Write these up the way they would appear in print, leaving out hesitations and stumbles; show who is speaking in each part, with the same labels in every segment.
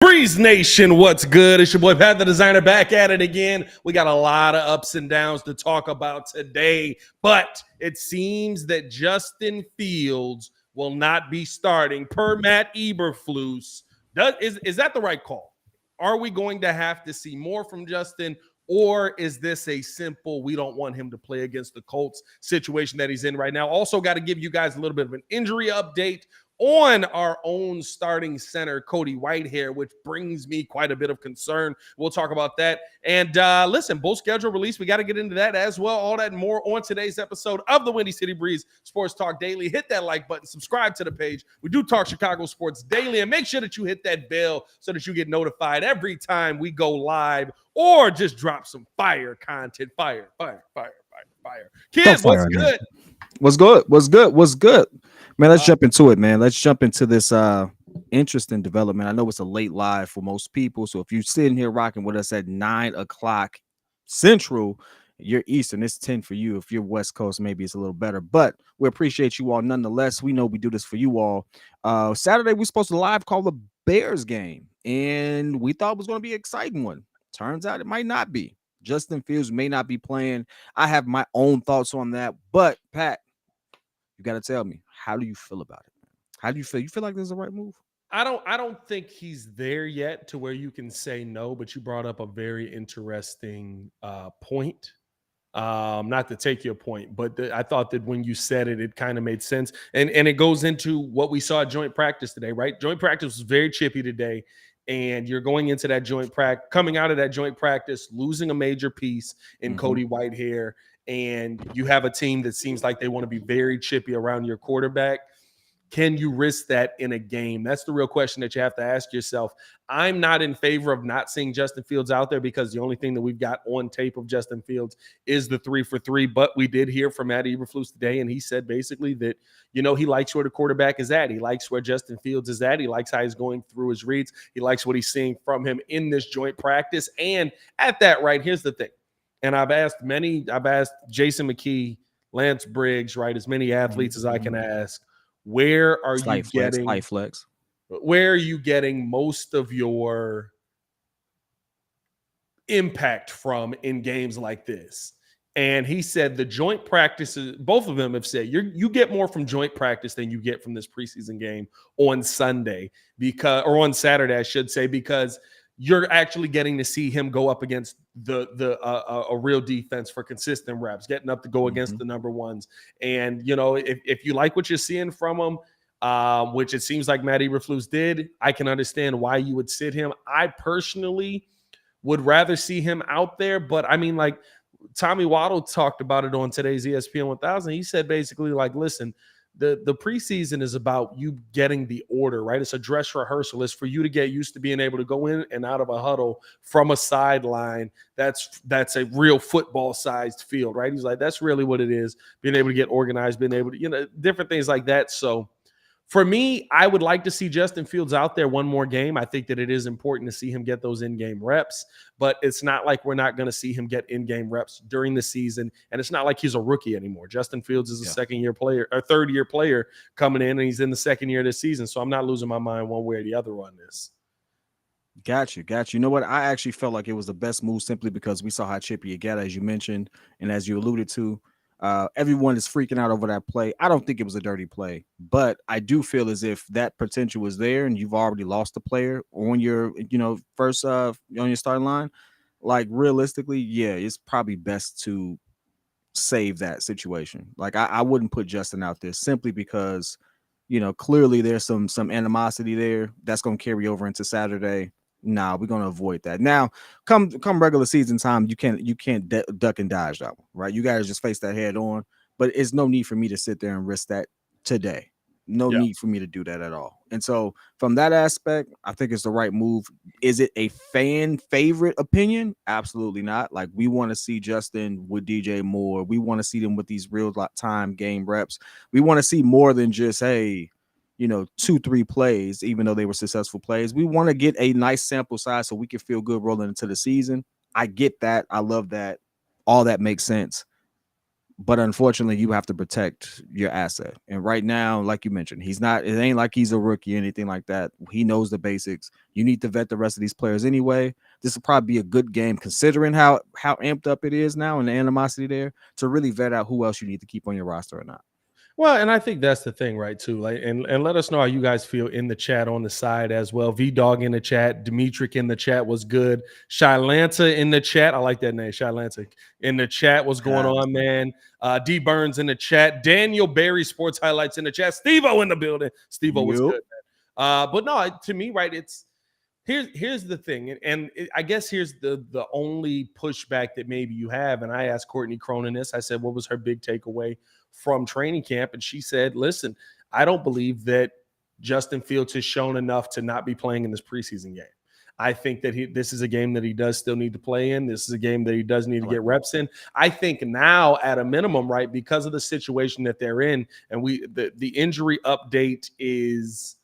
Speaker 1: Breeze Nation, what's good? It's your boy Pat the Designer back at it again. We got a lot of ups and downs to talk about today, but it seems that Justin Fields will not be starting per Matt Eberflus. Is that the right call? Are we going to have to see more from Justin, or is this a simple we don't want him to play against the Colts situation that he's in right now? Also got to give you guys a little bit of an injury update on our own starting center, Cody Whitehair, which brings me quite a bit of concern. We'll talk about that. And listen, bowl schedule release, we got to get into that as well. All that and more on today's episode of the Windy City Breeze Sports Talk Daily. Hit that like button, subscribe to the page. We do talk Chicago sports daily, and make sure that you hit that bell so that you get notified every time we go live or just drop some fire content. Fire. Kids, what's good?
Speaker 2: What's good? Man, let's jump into it, man. Let's jump into this interesting development. I know it's a late live for most people, so if you're sitting here rocking with us at 9 o'clock Central, you're Eastern. It's 10 for you. If you're West Coast, maybe it's a little better, but we appreciate you all nonetheless. We know we do this for you all. Saturday, we're supposed to live call the Bears game, and we thought it was going to be an exciting one. Turns out it might not be. Justin Fields may not be playing. I have my own thoughts on that, but Pat, you got to tell me, how do you feel about it? How do you feel? You feel like this is the right move?
Speaker 1: I don't think he's there yet to where you can say no, but you brought up a very interesting point. Not to take your point, but I thought that when you said it, it kind of made sense. And it goes into what we saw at joint practice today, right? Joint practice was very chippy today. And you're going into that joint practice, coming out of that joint practice, losing a major piece in Cody Whitehair. And you have a team that seems like they want to be very chippy around your quarterback. Can you risk that in a game? That's the real question that you have to ask yourself. I'm not in favor of not seeing Justin Fields out there because the only thing that we've got on tape of Justin Fields is the 3-for-3. But we did hear from Matt Eberflus today, and he said basically that, he likes where the quarterback is at. He likes where Justin Fields is at. He likes how he's going through his reads. He likes what he's seeing from him in this joint practice. And at that, right, here's the thing. And I've asked Jason McKee, Lance Briggs, right, as many athletes as I can ask, where are you getting most of your impact from in games like this? And he said the joint practices, both of them have said you get more from joint practice than you get from this preseason game on Sunday on Saturday, I should say, because you're actually getting to see him go up against a real defense for consistent reps, getting up to go against the number ones. And, if you like what you're seeing from him, which it seems like Matt Eberflus did, I can understand why you would sit him. I personally would rather see him out there. But, I mean, like Tommy Waddle talked about it on today's ESPN 1000. He said basically, like, listen, the preseason is about you getting the order, right? It's a dress rehearsal. It's for you to get used to being able to go in and out of a huddle from a sideline. That's a real football-sized field, right? He's like, that's really what it is, being able to get organized, being able to, different things like that. So for me, I would like to see Justin Fields out there one more game. I think that it is important to see him get those in-game reps, but it's not like we're not going to see him get in-game reps during the season, and it's not like he's a rookie anymore. Justin Fields is a second-year player or third-year player coming in, and he's in the second year of this season, so I'm not losing my mind one way or the other on this.
Speaker 2: Got you. You know what? I actually felt like it was the best move simply because we saw how chippy it got, as you mentioned, and as you alluded to. Everyone is freaking out over that play. I don't think it was a dirty play, but I do feel as if that potential was there and you've already lost a player on your, first on your starting line. Like realistically, yeah, it's probably best to save that situation. Like I wouldn't put Justin out there simply because, clearly there's some animosity there that's going to carry over into Saturday. Nah, we're gonna avoid that. Now, come regular season time, you can't duck and dodge that one, right? You guys just face that head on. But it's no need for me to sit there and risk that today. No need for me to do that at all. And so, from that aspect, I think it's the right move. Is it a fan favorite opinion? Absolutely not. Like we want to see Justin with DJ Moore. We want to see them with these real time game reps. We want to see more than just 2-3 plays, even though they were successful plays. We want to get a nice sample size so we can feel good rolling into the season. I get that. I love that. All that makes sense. But unfortunately, you have to protect your asset. And right now, like you mentioned, he's not. It ain't like he's a rookie or anything like that. He knows the basics. You need to vet the rest of these players anyway. This will probably be a good game considering how amped up it is now and the animosity there to really vet out who else you need to keep on your roster or not.
Speaker 1: Well, and I think that's the thing, right? Too, like, and let us know how you guys feel in the chat on the side as well. V Dog in the chat, Dimitri in the chat was good. Shylanta in the chat, I like that name. Shylanta in the chat, what's going on, man? D Burns in the chat, Daniel Barry Sports Highlights in the chat, Steve-O in the building. Steve-O was good, man. But no, to me, right? It's here's the thing, and I guess here's the only pushback that maybe you have. And I asked Courtney Cronin this. I said, what was her big takeaway from training camp? And she said, listen, I don't believe that Justin Fields has shown enough to not be playing in this preseason game. I think that this is a game that he does still need to play in. This is a game that he does need to get reps in. I think now at a minimum, right, because of the situation that they're in, and the injury update is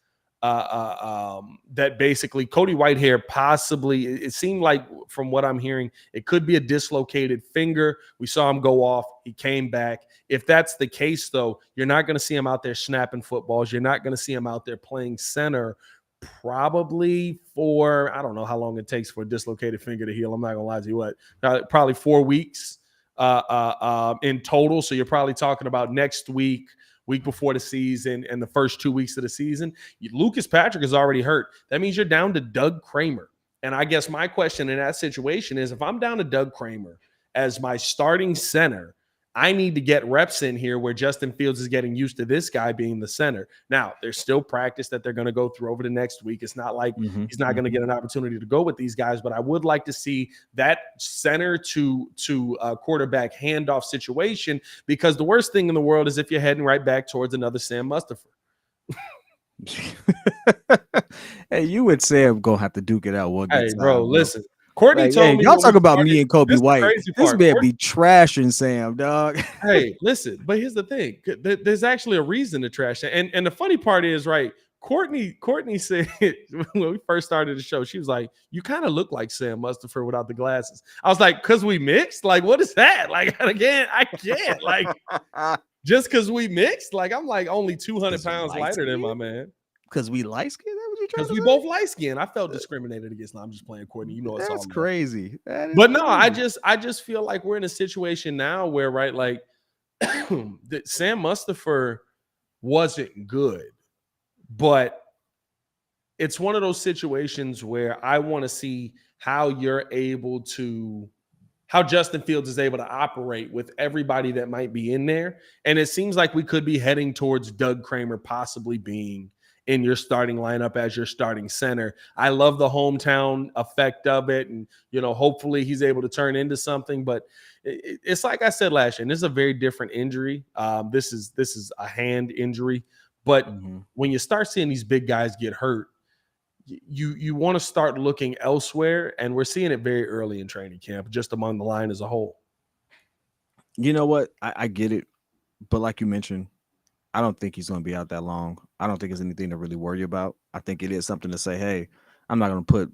Speaker 1: that basically Cody Whitehair possibly, it seemed like from what I'm hearing, it could be a dislocated finger. We saw him go off. He came back. If that's the case, though, you're not going to see him out there snapping footballs. You're not going to see him out there playing center probably for, I don't know how long it takes for a dislocated finger to heal. I'm not going to lie to you, probably 4 weeks in total. So you're probably talking about next week before the season, and the first 2 weeks of the season. Lucas Patrick is already hurt. That means you're down to Doug Kramer. And I guess my question in that situation is, if I'm down to Doug Kramer as my starting center, I need to get reps in here where Justin Fields is getting used to this guy being the center. Now, there's still practice that they're going to go through over the next week. It's not like he's not going to get an opportunity to go with these guys, but I would like to see that center to quarterback handoff situation, because the worst thing in the world is if you're heading right back towards another Sam Mustipher.
Speaker 2: Hey, you and Sam gonna have to duke it out one good time.
Speaker 1: Bro, listen. Courtney told me,
Speaker 2: y'all talk about me and Kobe White. This man be trashing Sam, dog.
Speaker 1: Hey, listen, but here's the thing. There's actually a reason to trash that. And the funny part is, right, Courtney said when we first started the show, she was like, you kind of look like Sam Mustipher without the glasses. I was like, because we mixed? Like, what is that? Like, again, I can't. Like, just because we mixed? Like, I'm like only 200 pounds lighter than my man.
Speaker 2: Because we light skinned?
Speaker 1: Because we both light skinned. I felt discriminated against. No, I'm just playing, Courtney. You know it's
Speaker 2: that's
Speaker 1: all
Speaker 2: crazy.
Speaker 1: But no, I just feel like we're in a situation now where, right, like that Sam Mustipher wasn't good, but it's one of those situations where I want to see how Justin Fields is able to operate with everybody that might be in there. And it seems like we could be heading towards Doug Kramer possibly being in your starting lineup as your starting center. I love the hometown effect of it. And, hopefully he's able to turn into something, but it's like I said last year, and this is a very different injury. This is a hand injury, but when you start seeing these big guys get hurt, you want to start looking elsewhere. And we're seeing it very early in training camp, just among the line as a whole.
Speaker 2: You know what? I get it. But like you mentioned, I don't think he's going to be out that long. I don't think it's anything to really worry about. I think it is something to say, hey, I'm not going to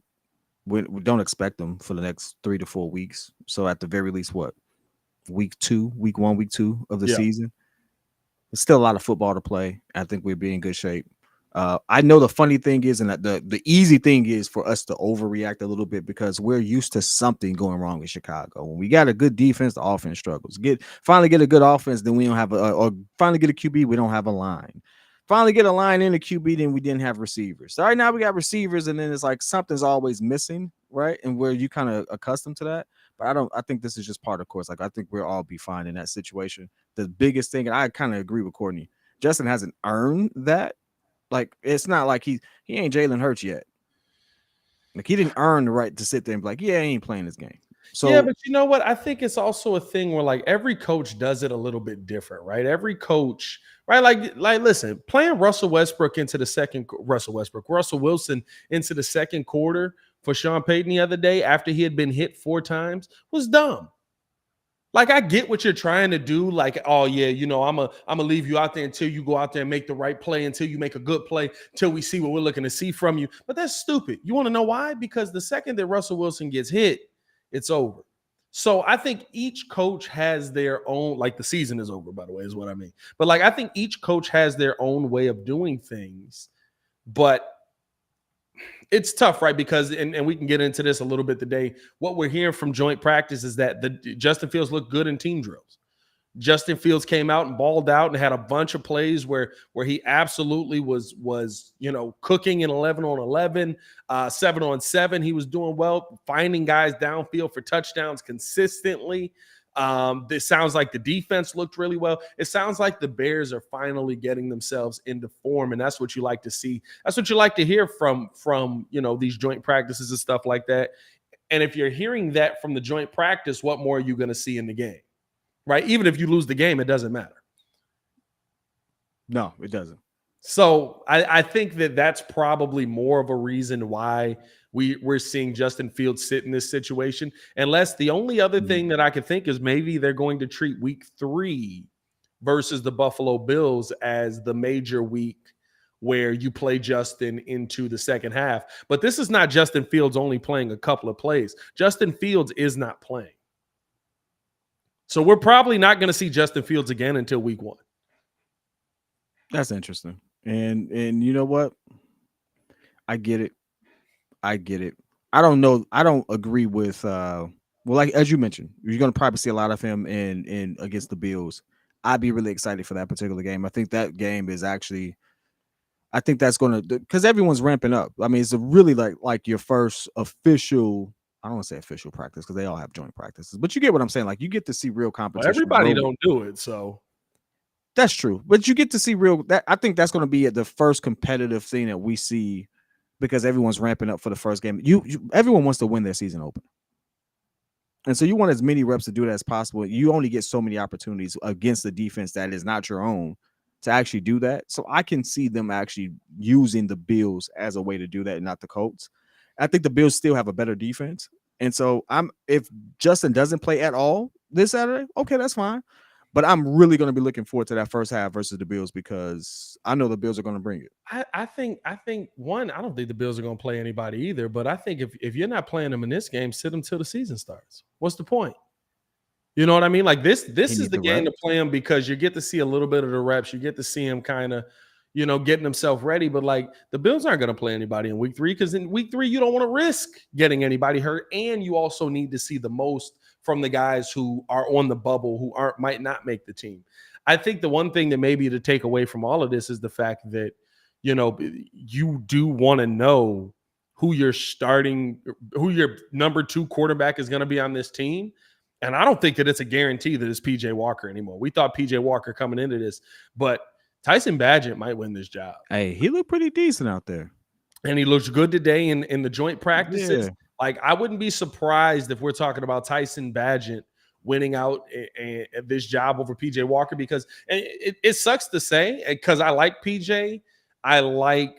Speaker 2: we don't expect them for the next 3 to 4 weeks. So at the very least, week 1, week 2 of the season? There's still a lot of football to play. I think we'll be in good shape. I know the funny thing is, and the easy thing is for us to overreact a little bit because we're used to something going wrong with Chicago. When we got a good defense, the offense struggles. Finally get a good offense, then we don't have or finally get a QB, we don't have a line. Finally get a line in a QB, then we didn't have receivers. So right now we got receivers, and then it's like something's always missing, right? And where you kind of accustomed to that. But I think this is just part of course. Like I think we'll all be fine in that situation. The biggest thing, and I kind of agree with Courtney, Justin hasn't earned that. Like, it's not like he ain't Jalen Hurts yet. Like, he didn't earn the right to sit there and be like, yeah, he ain't playing this game. So
Speaker 1: yeah, but you know what? I think it's also a thing where like every coach does it a little bit different, right? Every coach, right? Like listen, playing Russell Wilson into the second quarter for Sean Payton the other day after he had been hit 4 times was dumb. Like, I get what you're trying to do. Like, oh, yeah, I'm gonna leave you out there until you go out there and make the right play, until you make a good play, until we see what we're looking to see from you. But that's stupid. You want to know why? Because the second that Russell Wilson gets hit, it's over. So I think each coach has their own, like the season is over, by the way, is what I mean. But like I think each coach has their own way of doing things. But it's tough, right? Because and we can get into this a little bit today. What we're hearing from joint practice is that the Justin Fields looked good in team drills. Justin Fields came out and balled out and had a bunch of plays where he absolutely was cooking in 11 on 11, 7 on 7. He was doing well, finding guys downfield for touchdowns consistently. This sounds like the defense looked really well. It sounds like the Bears are finally getting themselves into form, and that's what you like to see. That's what you like to hear from these joint practices and stuff like that. And if you're hearing that from the joint practice, what more are you going to see in the game? Right? Even if you lose the game, it doesn't matter.
Speaker 2: No, it doesn't.
Speaker 1: So I think that's probably more of a reason why we're seeing Justin Fields sit in this situation. Unless the only other thing that I could think is maybe they're going to treat week 3 versus the Buffalo Bills as the major week where you play Justin into the second half. But this is not Justin Fields only playing a couple of plays. Justin Fields is not playing. So we're probably not going to see Justin Fields again until week 1.
Speaker 2: That's interesting. And you know what? I get it. I don't know. I don't agree with like as you mentioned, you're going to probably see a lot of him in against the Bills. I'd be really excited for that particular game. I think that game is actually that's going to, because everyone's ramping up. I mean, it's a really like your first official, I don't want to say official practice because they all have joint practices, but you get what I'm saying. Like you get to see real competition.
Speaker 1: Well, everybody don't do it, so
Speaker 2: that's true. But you get to see real. I think that's going to be the first competitive thing that we see because everyone's ramping up for the first game. Everyone wants to win their season opener, and so you want as many reps to do that as possible. You only get so many opportunities against the defense that is not your own to actually do that. So I can see them actually using the Bills as a way to do that, and not the Colts. I think the Bills still have a better defense. And so if Justin doesn't play at all this Saturday, okay, that's fine. But I'm really going to be looking forward to that first half versus the Bills because I know the Bills are going to bring it.
Speaker 1: I think one, I don't think the Bills are going to play anybody either. But I think if you're not playing them in this game, sit them till the season starts. What's the point? You know what I mean? Like this is the game to play them because you get to see a little bit of the reps. You get to see him kind of, getting himself ready. But like the Bills aren't going to play anybody in week 3 because in week 3, you don't want to risk getting anybody hurt. And you also need to see the most from the guys who are on the bubble, who might not make the team. I think the one thing that maybe to take away from all of this is the fact that, you do want to know who your number 2 quarterback is going to be on this team. And I don't think that it's a guarantee that it's P.J. Walker anymore. We thought P.J. Walker coming into this, but Tyson Bagent might win this job.
Speaker 2: Hey, he looked pretty decent out there.
Speaker 1: And he looks good today in the joint practices.
Speaker 2: Yeah.
Speaker 1: Like, I wouldn't be surprised if we're talking about Tyson Bagent winning out this job over P.J. Walker because it sucks to say because I like P.J. I like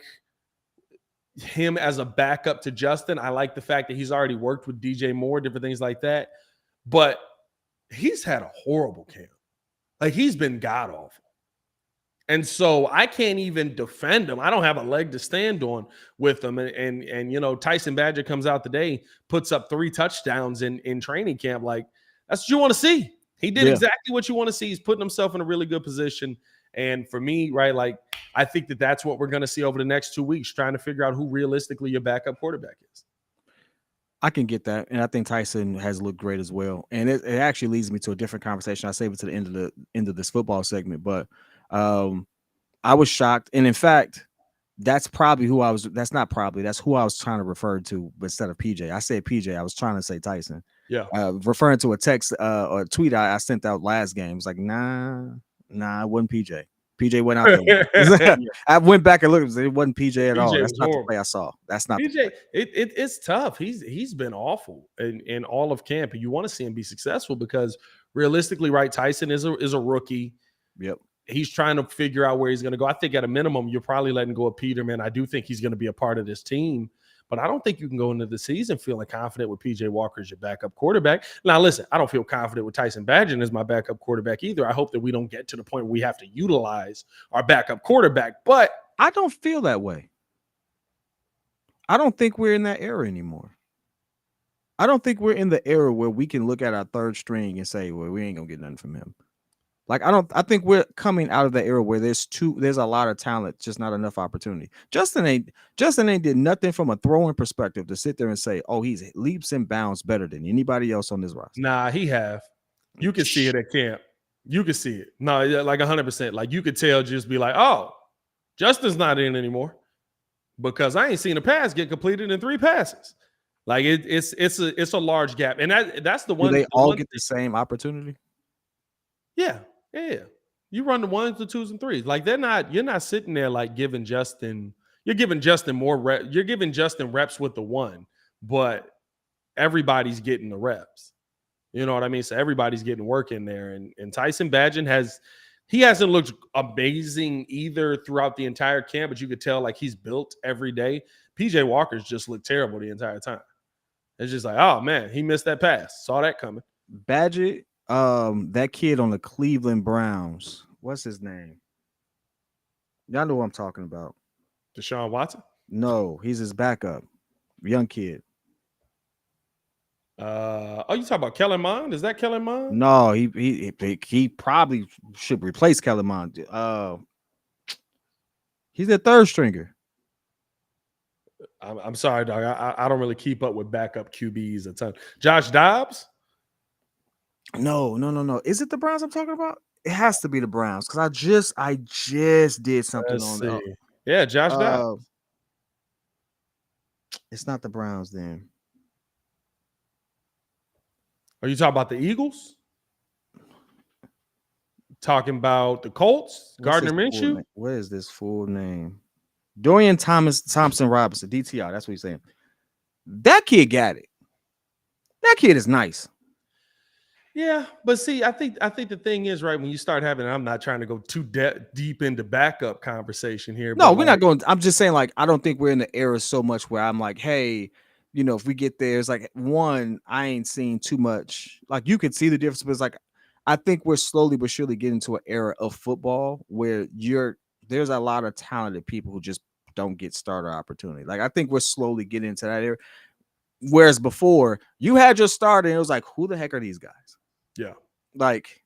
Speaker 1: him as a backup to Justin. I like the fact that he's already worked with DJ Moore, different things like that. But he's had a horrible camp. Like, he's been god-awful. And so I can't even defend him. I don't have a leg to stand on with him. And Tyson Bagent comes out today, puts up 3 touchdowns in training camp. Like, that's what you want to see. He did exactly what you want to see. He's putting himself in a really good position. And for me, right, like, I think that's what we're going to see over the next 2 weeks, trying to figure out who realistically your backup quarterback is.
Speaker 2: I can get that, and I think Tyson has looked great as well. And it actually leads me to a different conversation. I'll save it to the end of this football segment, but I was shocked, and in fact, that's probably who I was. That's not probably. That's who I was trying to refer to instead of PJ. I said PJ. I was trying to say Tyson.
Speaker 1: Yeah,
Speaker 2: referring to a text or a tweet I sent out last game. It's like nah, it wasn't PJ. PJ went out there. I went back and looked. It wasn't PJ at all. That's not the play I saw. That's not
Speaker 1: PJ. It's tough. He's been awful in all of camp, and you want to see him be successful because realistically, right? Tyson is a rookie.
Speaker 2: Yep.
Speaker 1: He's trying to figure out where he's going to go. I think at a minimum, you're probably letting go of Peterman. I do think he's going to be a part of this team, but I don't think you can go into the season feeling confident with P.J. Walker as your backup quarterback. Now, listen, I don't feel confident with Tyson Bagent as my backup quarterback either. I hope that we don't get to the point where we have to utilize our backup quarterback, but
Speaker 2: I don't feel that way. I don't think we're in that era anymore. I don't think we're in the era where we can look at our third string and say, well, we ain't gonna get nothing from him. Like I think we're coming out of the era where there's a lot of talent, just not enough opportunity. Justin ain't did nothing from a throwing perspective to sit there and say, oh, he's leaps and bounds better than anybody else on this roster.
Speaker 1: Nah, he have. You can see it at camp. You can see it. No, like 100%. Like you could tell, just be like, oh, Justin's not in anymore because I ain't seen a pass get completed in 3 passes. Like it's a large gap, and that's the
Speaker 2: Do
Speaker 1: one.
Speaker 2: they all get the same opportunity?
Speaker 1: Yeah. You run the 1s, the 2s, and 3s. Like you're not sitting there like giving Justin. You're giving Justin more reps. You're giving Justin reps with the 1, but everybody's getting the reps. You know what I mean? So everybody's getting work in there. And Tyson Bagent hasn't looked amazing either throughout the entire camp, but you could tell like he's built every day. PJ Walker's just looked terrible the entire time. It's just like, oh man, he missed that pass. Saw that coming.
Speaker 2: Bagent, that kid on the Cleveland Browns, what's his name? Y'all know what I'm talking about.
Speaker 1: Deshaun Watson?
Speaker 2: No, he's his backup. Young kid.
Speaker 1: You talking about Kellen Mond? Is that Kellen Mond?
Speaker 2: No, he probably should replace Kellen Mond. He's the third stringer.
Speaker 1: I'm sorry, dog. I don't really keep up with backup QBs a ton. Josh Dobbs?
Speaker 2: No. Is it the Browns I'm talking about? It has to be the Browns because I just did something
Speaker 1: Let's
Speaker 2: on
Speaker 1: see.
Speaker 2: that.
Speaker 1: Yeah, Josh Dobbs.
Speaker 2: It's not the Browns then.
Speaker 1: Are you talking about the Eagles? Talking about the Colts? Gardner Minshew?
Speaker 2: What is this full name? Dorian Thompson Robinson, DTR. That's what he's saying. That kid got it. That kid is nice.
Speaker 1: Yeah, but see, I think the thing is, right, when you start having, I'm not trying to go too deep into backup conversation here.
Speaker 2: No, we're not going. I'm just saying, like, I don't think we're in the era so much where I'm like, hey, if we get there, it's like, one, I ain't seen too much. Like, you could see the difference, but it's like, I think we're slowly but surely getting to an era of football where there's a lot of talented people who just don't get starter opportunity. Like, I think we're slowly getting into that era. Whereas before, you had your starter, and it was like, who the heck are these guys?
Speaker 1: Yeah.
Speaker 2: Like,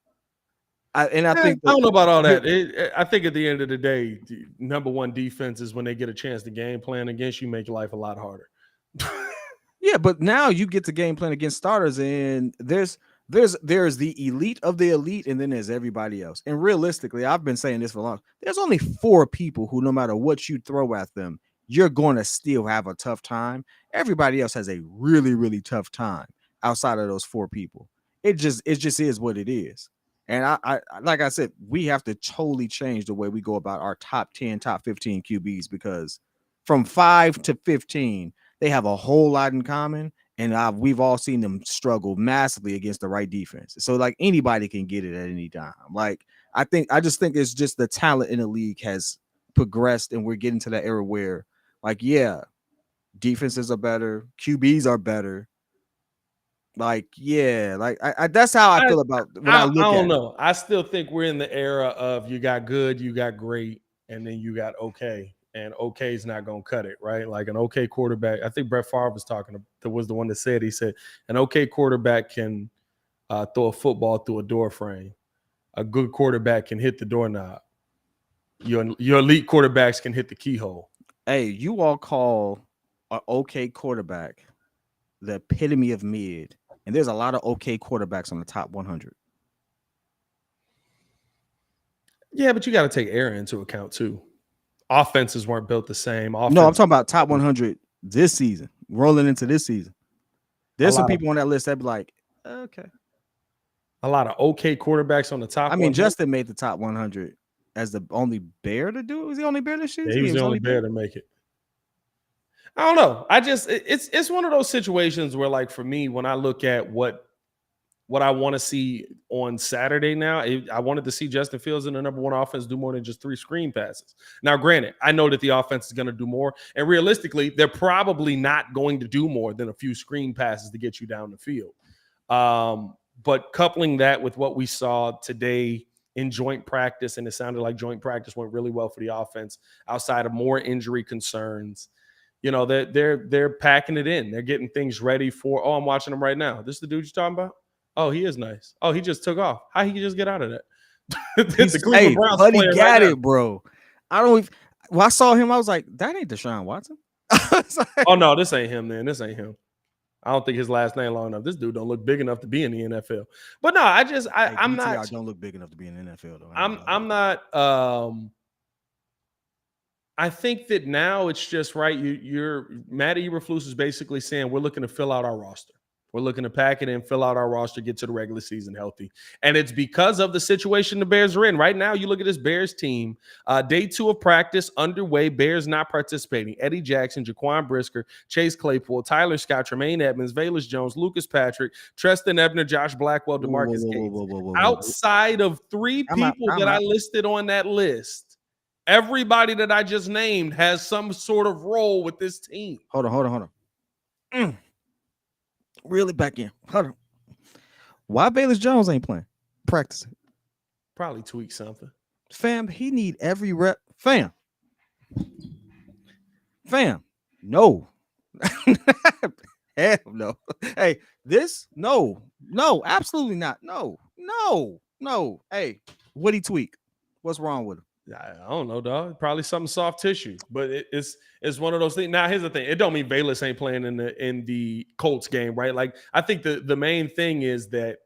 Speaker 2: I think
Speaker 1: I don't know about all that. I think at the end of the day, the number one defense is when they get a chance to game plan against you, make your life a lot harder.
Speaker 2: Yeah, but now you get to game plan against starters, and there's the elite of the elite, and then there's everybody else. And realistically, I've been saying this for long. There's only 4 people who, no matter what you throw at them, you're going to still have a tough time. Everybody else has a really, really tough time outside of those 4 people. It just is what it is. And I like I said, we have to totally change the way we go about our top 10, top 15 QBs, because from 5 to 15, they have a whole lot in common. And we've all seen them struggle massively against the right defense. So like anybody can get it at any time. Like I just think it's just the talent in the league has progressed, and we're getting to that era where, like, yeah, defenses are better, QBs are better. Like, yeah, like I that's how I feel about when I look at it.
Speaker 1: I don't know. I still think we're in the era of you got good, you got great, and then you got okay. And okay is not going to cut it, right? Like an okay quarterback. I think Brett Favre was was the one that said, he said, an okay quarterback can throw a football through a door frame. A good quarterback can hit the doorknob. Your elite quarterbacks can hit the keyhole.
Speaker 2: Hey, you all call an okay quarterback the epitome of mid, and there's a lot of okay quarterbacks on the top 100.
Speaker 1: Yeah, but you got to take error into account too. Offenses weren't built the same.
Speaker 2: No, I'm talking about top 100 this season, rolling into this season. There's some people on that list that be like, okay.
Speaker 1: A lot of okay quarterbacks on the top.
Speaker 2: I mean, Justin made the top 100 as the only Bear to do it. Was the only Bear this year?
Speaker 1: Yeah, he was the only Bear to make it. I don't know. It's one of those situations where, like, for me, when I look at what I want to see on Saturday now, I wanted to see Justin Fields in the number one offense do more than just 3 screen passes. Now, granted, I know that the offense is going to do more, and realistically, they're probably not going to do more than a few screen passes to get you down the field. But coupling that with what we saw today in joint practice, and it sounded like joint practice went really well for the offense outside of more injury concerns, You know, they're packing it in. They're getting things ready for. Oh, I'm watching them right now. This is the dude you're talking about? Oh, he is nice. Oh, he just took off. How he could just get out of that? The Cleveland Browns
Speaker 2: buddy
Speaker 1: playing
Speaker 2: got
Speaker 1: right
Speaker 2: it,
Speaker 1: now.
Speaker 2: bro. I don't even, when I saw him, I was like, that ain't Deshaun Watson.
Speaker 1: Oh no, this ain't him. Then this ain't him. I don't think his last name long enough. This dude don't look big enough to be in the NFL. But no, I'm not.
Speaker 2: I don't look big enough to be in the NFL though.
Speaker 1: I'm not. I think that now it's just right. You're Matt Eberflus is basically saying we're looking to fill out our roster. We're looking to pack it in, fill out our roster, get to the regular season healthy. And it's because of the situation the Bears are in. Right now, you look at this Bears team, day 2 of practice underway, Bears not participating. Eddie Jackson, Jaquan Brisker, Chase Claypool, Tyler Scott, Tremaine Edmonds, Velus Jones, Lucas Patrick, Treston Ebner, Josh Blackwell, DeMarcus Gates. Outside of 3 people that I listed on that list, everybody that I just named has some sort of role with this team.
Speaker 2: Hold on. Really back in. Hold on. Why Velus Jones ain't playing? Practicing.
Speaker 1: Probably tweak something.
Speaker 2: Fam, he need every rep. Fam. No. Hell no. Hey, this? No, absolutely not. No. Hey, what'd he tweak? What's wrong with him?
Speaker 1: I don't know, dog. Probably something soft tissue, but it's one of those things. Now, here's the thing: it don't mean Velus ain't playing in the Colts game, right? Like, I think the main thing is that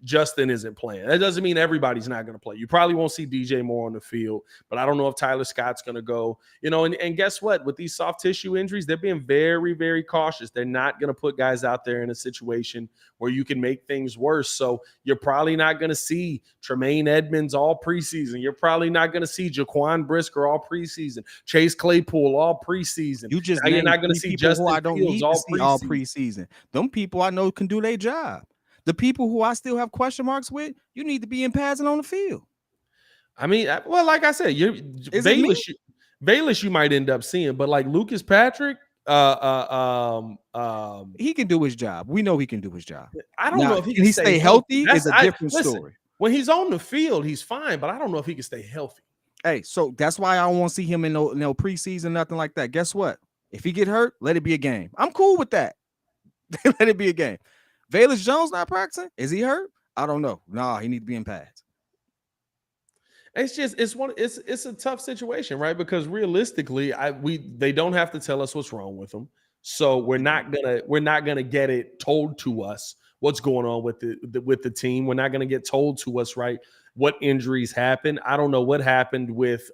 Speaker 1: Justin isn't playing. That doesn't mean everybody's not going to play. You probably won't see DJ Moore on the field, but I don't know if Tyler Scott's going to go. You know, and guess what? With these soft tissue injuries, they're being very, very cautious. They're not going to put guys out there in a situation where you can make things worse. So you're probably not going to see Tremaine Edmonds all preseason. You're probably not going to see Jaquan Brisker all preseason. Chase Claypool all preseason.
Speaker 2: You're not
Speaker 1: going to see Justin
Speaker 2: I don't
Speaker 1: Fields
Speaker 2: need to see all preseason. Them people I know can do their job. The people who I still have question marks with, you need to be in pads and on the field.
Speaker 1: I mean, well, like I said, Velus you might end up seeing, but like Lucas Patrick,
Speaker 2: he can do his job. We know he can do his job.
Speaker 1: I don't know if he can
Speaker 2: stay healthy. Is a different story.
Speaker 1: When he's on the field, he's fine, but I don't know if he can stay healthy.
Speaker 2: Hey, so that's why I don't want to see him in no preseason, nothing like that. Guess what? If he get hurt, let it be a game. I'm cool with that. Let it be a game. Velus Jones not practicing? Is he hurt? I don't know. Nah, he need to be in pads.
Speaker 1: It's a tough situation, right? Because realistically, they don't have to tell us what's wrong with them. So we're not gonna get it told to us what's going on with the team. We're not gonna get told to us, right, what injuries happen. I don't know what happened with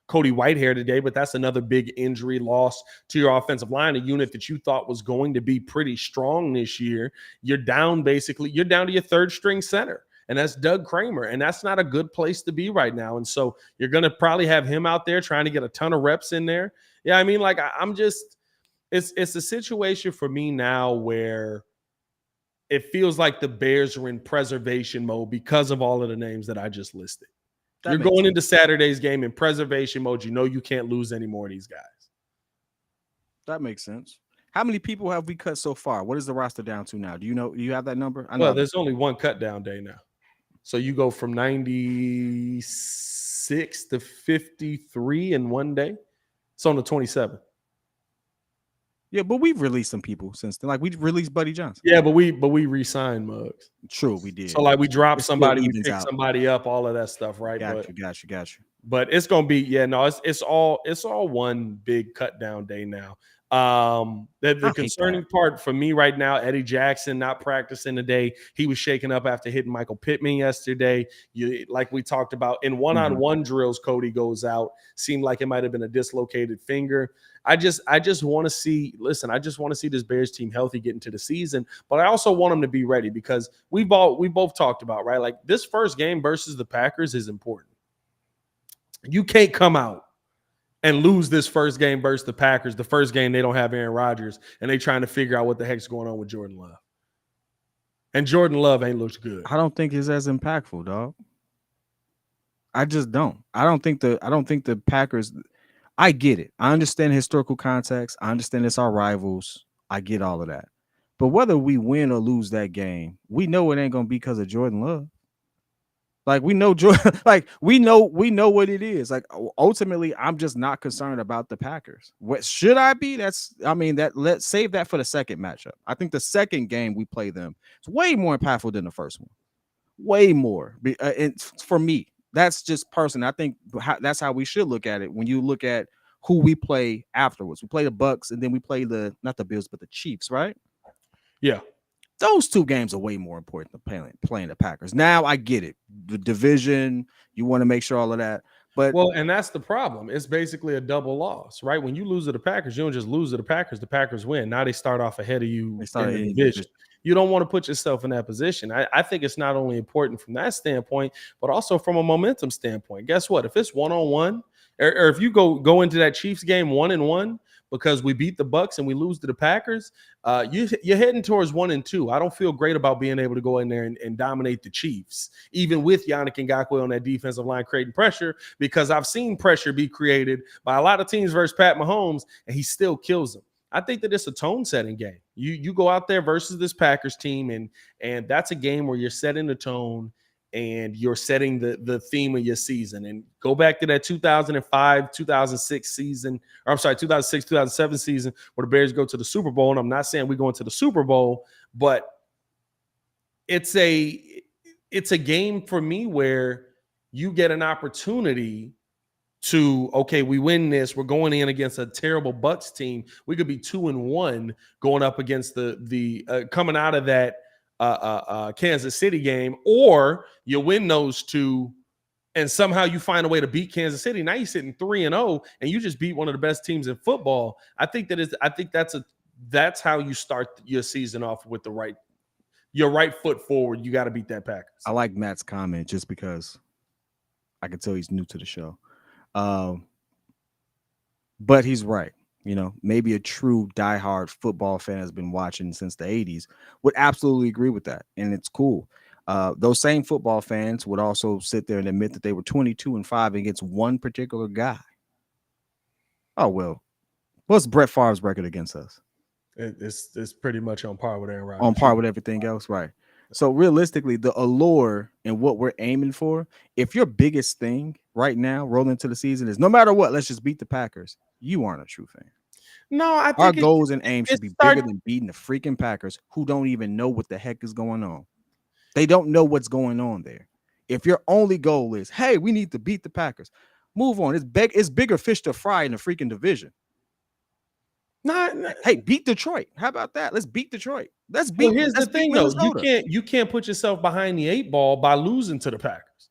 Speaker 1: Cody Whitehair today, but that's another big injury loss to your offensive line, a unit that you thought was going to be pretty strong this year. You're down to your third string center, and that's Doug Kramer, and that's not a good place to be right now. And so you're going to probably have him out there trying to get a ton of reps in there. Yeah, I mean, like it's a situation for me now where it feels like the Bears are in preservation mode because of all of the names that I just listed. You're going into Saturday's game in preservation mode. You know you can't lose any more of these guys.
Speaker 2: That makes sense. How many people have we cut so far? What is the roster down to now? Do you know? Do you have that number?
Speaker 1: Well, there's only one cut down day now. So you go from 96 to 53 in one day. It's on the 27th.
Speaker 2: Yeah, but we've released some people since then. Like we released Buddy Johnson.
Speaker 1: Yeah, but we re-signed Muggs.
Speaker 2: True, we did.
Speaker 1: So like we dropped somebody, we picked somebody up, all of that stuff, right?
Speaker 2: Got you.
Speaker 1: But it's gonna be it's all one big cut down day now. The concerning part for me right now, Eddie Jackson not practicing today. He was shaken up after hitting Michael Pittman yesterday. Like we talked about in one-on-one drills, Cody goes out. Seemed like it might have been a dislocated finger. I just want to see. Listen, I just want to see this Bears team healthy getting to the season, but I also want them to be ready because we both talked about, right? Like this first game versus the Packers is important. You can't come out and lose this first game versus the Packers, the first game they don't have Aaron Rodgers, and they trying to figure out what the heck's going on with Jordan Love. And Jordan Love ain't looked good.
Speaker 2: I don't think it's as impactful, dog. I just don't. I don't think the Packers. I get it. I understand historical context. I understand it's our rivals. I get all of that. But whether we win or lose that game, we know it ain't gonna be because of Jordan Love. Like we know, like we know what it is. Like ultimately, I'm just not concerned about the Packers. What should I be? Let's save that for the second matchup. I think the second game we play them is way more impactful than the first one. Way more. For me, that's just personal. I think that's how we should look at it. When you look at who we play afterwards, we play the Bucks, and then we play not the Bills, but the Chiefs, right?
Speaker 1: Yeah.
Speaker 2: Those two games are way more important than playing the Packers. Now I get it. The division, you want to make sure all of that. But
Speaker 1: well, and that's the problem. It's basically a double loss, right? When you lose to the Packers, you don't just lose to the Packers win. Now they start off ahead of you in the division. You don't want to put yourself in that position. I think it's not only important from that standpoint, but also from a momentum standpoint. Guess what? If it's 1-on-1, or if you go into that Chiefs game 1-1 because we beat the Bucks and we lose to the Packers, you're heading towards 1-2. I don't feel great about being able to go in there and dominate the Chiefs, even with Yannick Ngakoue on that defensive line creating pressure, because I've seen pressure be created by a lot of teams versus Pat Mahomes, and he still kills them. I think that it's a tone-setting game. You go out there versus this Packers team, and that's a game where you're setting the tone and you're setting the theme of your season. And go back to that 2005, 2006 season, or I'm sorry, 2006, 2007 season where the Bears go to the Super Bowl. And I'm not saying we're going to the Super Bowl, but it's a game for me where you get an opportunity to, okay, we win this. We're going in against a terrible Bucks team. We could be 2-1 going up against the coming out of that Kansas City game, or you win those two and somehow you find a way to beat Kansas City. Now you're sitting 3-0 and you just beat one of the best teams in football. I think that's how you start your season off with your right foot forward. You got to beat that Packers.
Speaker 2: I like Matt's comment just because I can tell he's new to the show. But he's right. You know, maybe a true diehard football fan has been watching since the 80s would absolutely agree with that. And it's cool. Those same football fans would also sit there and admit that they were 22-5 against one particular guy. Oh, well, what's Brett Favre's record against us?
Speaker 1: It's pretty much on par with Aaron Rodgers.
Speaker 2: On par with everything else, right? So realistically, the allure and what we're aiming for, if your biggest thing right now rolling into the season is no matter what, let's just beat the Packers, you aren't a true fan.
Speaker 1: No, I think
Speaker 2: our goals and aims should be bigger than beating the freaking Packers, who don't even know what the heck is going on. They don't know what's going on there. If your only goal is, hey, we need to beat the Packers, move on. It's bigger fish to fry in the freaking division. Hey, beat Detroit. How about that? Let's beat Detroit. Let's beat.
Speaker 1: Well, here's the thing, though. You can't put yourself behind the 8 ball by losing to the Packers,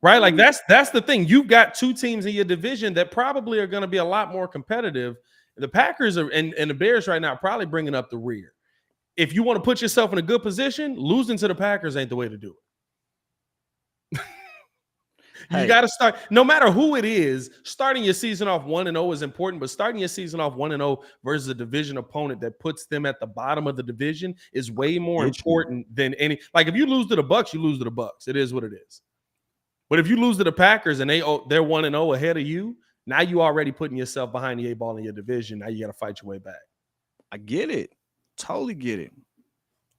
Speaker 1: right? Like that's the thing. You've got two teams in your division that probably are going to be a lot more competitive. The Packers are and the Bears right now are probably bringing up the rear. If you want to put yourself in a good position, losing to the Packers ain't the way to do it. You got to start, no matter who it is, starting your season off 1-0 is important, but starting your season off 1-0 versus a division opponent that puts them at the bottom of the division is way more important than any. Like if you lose to the Bucks, you lose to the Bucks. It is what it is. But if you lose to the Packers and they're 1-0 ahead of you, now you already putting yourself behind the 8 ball in your division. Now you got to fight your way back.
Speaker 2: I get it. Totally get it.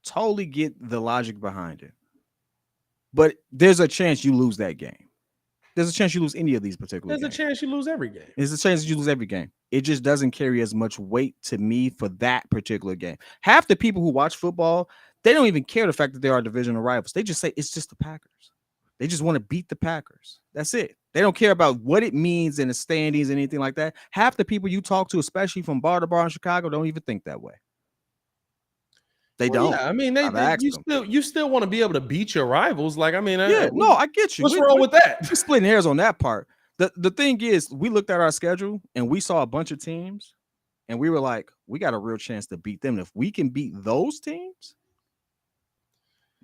Speaker 2: Totally get the logic behind it. But there's a chance you lose that game. There's a chance you lose any of these particular games.
Speaker 1: There's a chance you lose every game.
Speaker 2: There's a chance you lose every game. It just doesn't carry as much weight to me for that particular game. Half the people who watch football, they don't even care the fact that they are divisional rivals. They just say it's just the Packers. They just want to beat the Packers. That's it. They don't care about what it means in the standings and anything like that. Half the people you talk to, especially from bar to bar in Chicago, don't even think that way. They don't.
Speaker 1: Yeah, I mean, you still want to be able to beat your rivals. Like, I mean,
Speaker 2: I get you.
Speaker 1: What's wrong with that?
Speaker 2: We're splitting hairs on that part. The thing is, we looked at our schedule and we saw a bunch of teams, and we were like, we got a real chance to beat them. And if we can beat those teams,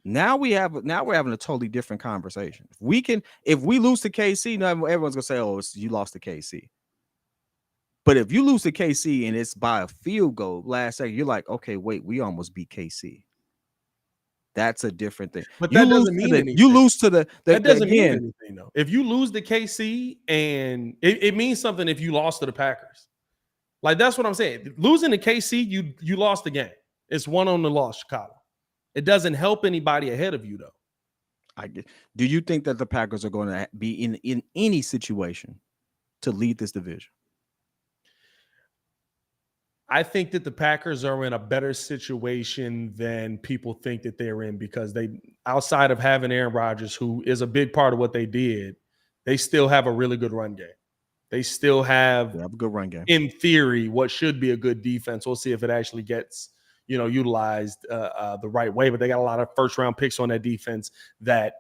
Speaker 2: now we're having a totally different conversation. If we lose to KC, now everyone's gonna say, "Oh, you lost to KC." But if you lose to KC and it's by a field goal last second, you're like, okay, wait, we almost beat KC. That's a different thing.
Speaker 1: But that doesn't mean anything.
Speaker 2: You lose to that
Speaker 1: doesn't mean anything, though. If you lose to KC, and it means something if you lost to the Packers. Like, that's what I'm saying. Losing to KC, you lost the game. It's 1 on the loss, Chicago. It doesn't help anybody ahead of you, though.
Speaker 2: Do you think that the Packers are going to be in any situation to lead this division?
Speaker 1: I think that the Packers are in a better situation than people think that they're in because they, outside of having Aaron Rodgers, who is a big part of what they did, they still have a really good run game. They still have,
Speaker 2: They have a good run game.
Speaker 1: in theory, what should be a good defense. We'll see if it actually gets, utilized the right way. But they got a lot of first-round picks on that defense that,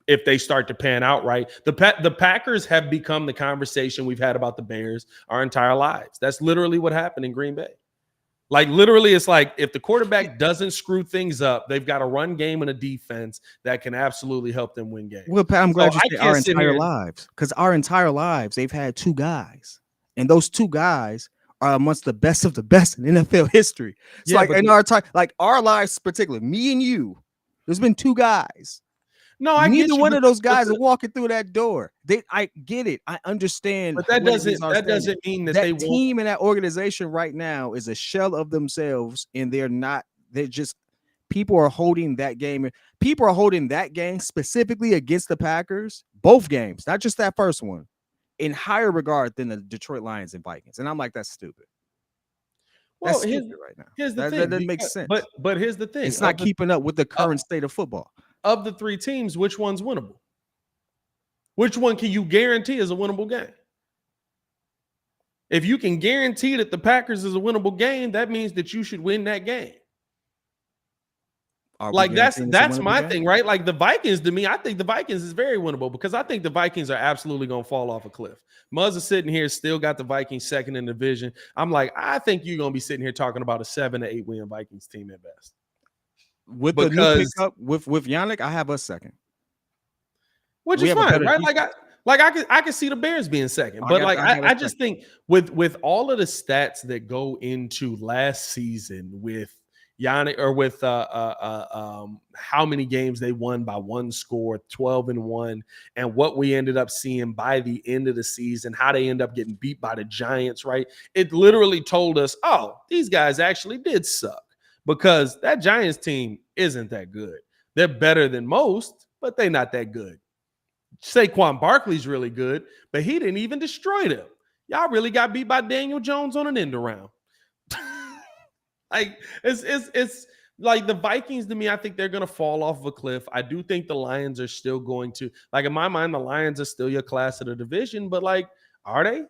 Speaker 1: if they start to pan out right, the Packers have become the conversation we've had about the Bears our entire lives. That's literally what happened in Green Bay. Like, literally, it's like if the quarterback doesn't screw things up, they've got a run game and a defense that can absolutely help them win games.
Speaker 2: Well, Pat, I'm glad you said our entire lives, because our entire lives they've had two guys, and those two guys are amongst the best of the best in NFL history. It's like in our time, like our lives, particularly me and you, there's been two guys.
Speaker 1: No, I
Speaker 2: neither
Speaker 1: get you,
Speaker 2: one of those guys are walking through that door. I get it. I understand.
Speaker 1: But that doesn't mean that they
Speaker 2: team and that organization right now is a shell of themselves, and they're just people are holding that game. People are holding that game specifically against the Packers, both games, not just that first one, in higher regard than the Detroit Lions and Vikings. And I'm like, that's stupid.
Speaker 1: Well,
Speaker 2: that's stupid right now.
Speaker 1: Here's the thing.
Speaker 2: That doesn't make sense.
Speaker 1: But here's the thing.
Speaker 2: It's not keeping up with the current state of football.
Speaker 1: Of the three teams, which one's winnable? Which one can you guarantee is a winnable game? If you can guarantee that the Packers is a winnable game, that means that you should win that game. Like, that's my thing, right? Like, the Vikings, to me, I think the Vikings is very winnable because I think the Vikings are absolutely going to fall off a cliff. Muzz is sitting here, still got the Vikings second in the division. I'm like, I think you're going to be sitting here talking about a 7 to 8 win Vikings team at best.
Speaker 2: With the new pickup with Yannick, I have us second,
Speaker 1: which is fine, right? I can see the Bears being second, but I just think with all of the stats that go into last season with Yannick, or with how many games they won by one score, 12-1, and what we ended up seeing by the end of the season, how they end up getting beat by the Giants, right? It literally told us, oh, these guys actually did suck. Because that Giants team isn't that good. They're better than most, but they're not that good. Saquon Barkley's really good, but he didn't even destroy them. Y'all really got beat by Daniel Jones on an end around. Like, it's like the Vikings, to me, I think they're going to fall off of a cliff. I do think the Lions are still going to, like, in my mind, the Lions are still your class of the division, but, like, are they?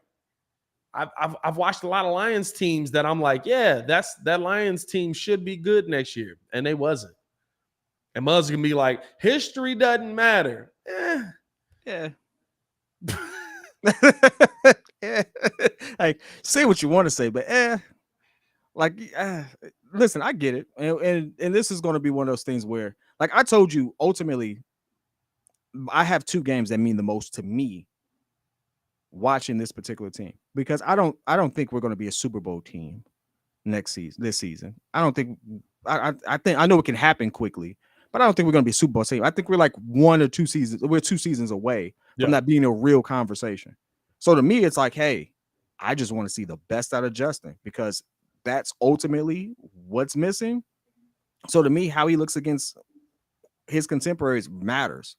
Speaker 1: I've watched a lot of Lions teams that I'm like, yeah, that Lions team should be good next year, and they wasn't. And Muzz can be like, history doesn't matter.
Speaker 2: Yeah. Yeah. Like, say what you want to say, but listen, I get it, and this is going to be one of those things where, like I told you, ultimately, I have two games that mean the most to me watching this particular team, because I don't think we're going to be a Super Bowl team this season. I don't think I know it can happen quickly, but I don't think we're going to be a Super Bowl team. I think we're like 1 or 2 seasons. We're 2 seasons away from that being a real conversation. So to me, it's like, hey, I just want to see the best out of Justin, because that's ultimately what's missing. So to me, how he looks against his contemporaries matters.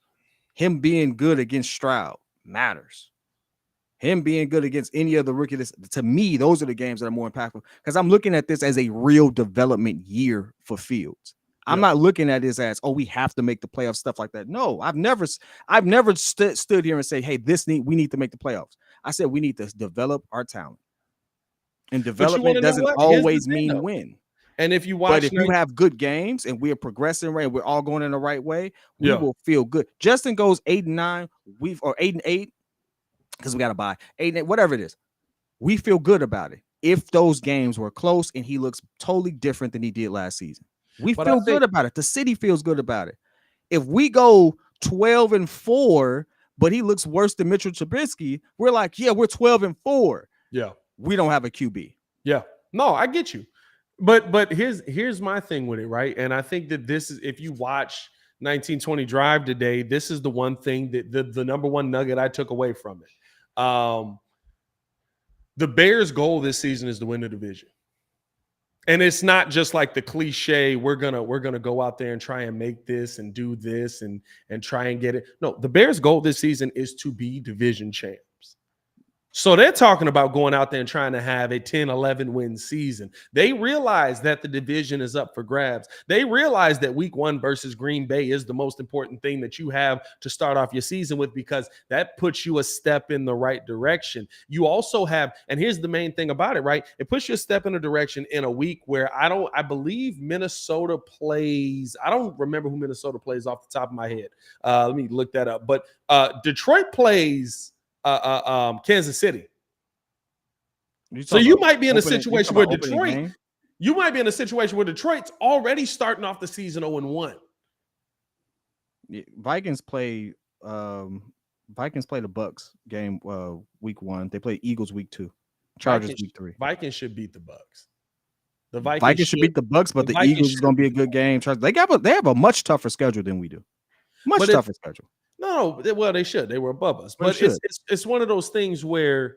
Speaker 2: Him being good against Stroud matters. Him being good against any other rookie, to me, those are the games that are more impactful, because I'm looking at this as a real development year for Fields. I'm not looking at this as, oh, we have to make the playoffs, stuff like that. No, I've never stood here and say, hey, we need to make the playoffs. I said we need to develop our talent, and development doesn't always mean win.
Speaker 1: And if you watch,
Speaker 2: but if you have good games and we are progressing right, we're all going in the right way, we will feel good. Justin goes 8-9, or 8-8. Because we got to buy 8-8, whatever it is. We feel good about it. If those games were close and he looks totally different than he did last season, we feel good about it. The city feels good about it. If we go 12-4, but he looks worse than Mitchell Trubisky, we're like, yeah, we're 12-4.
Speaker 1: Yeah.
Speaker 2: We don't have a QB.
Speaker 1: Yeah. No, I get you. But here's my thing with it, right? And I think that this is, if you watch 1920 Drive today, this is the one thing that the number one nugget I took away from it. The Bears' goal this season is to win the division. And it's not just like the cliche, we're gonna go out there and try and make this and do this and try and get it. No, the Bears' goal this season is to be division champs. So they're talking about going out there and trying to have a 10, 11 win season. They realize that the division is up for grabs. They realize that week 1 versus Green Bay is the most important thing that you have to start off your season with, because that puts you a step in the right direction. You also have, and here's the main thing about it, right? It puts you a step in a direction in a week where I believe Minnesota plays. I don't remember who Minnesota plays off the top of my head. Let me look that up. But Detroit plays Kansas City. So you might be in a situation where Detroit, you might be in a situation where Detroit's already starting off the season 0-1.
Speaker 2: Vikings play the Bucks game week 1. They play Eagles week 2. Chargers week 3.
Speaker 1: Vikings should beat the Bucks.
Speaker 2: The Vikings should beat the Bucks, but the Eagles is going to be a good game. They have a much tougher schedule than we do. Much tougher schedule.
Speaker 1: No, well, they should. They were above us. But it's one of those things where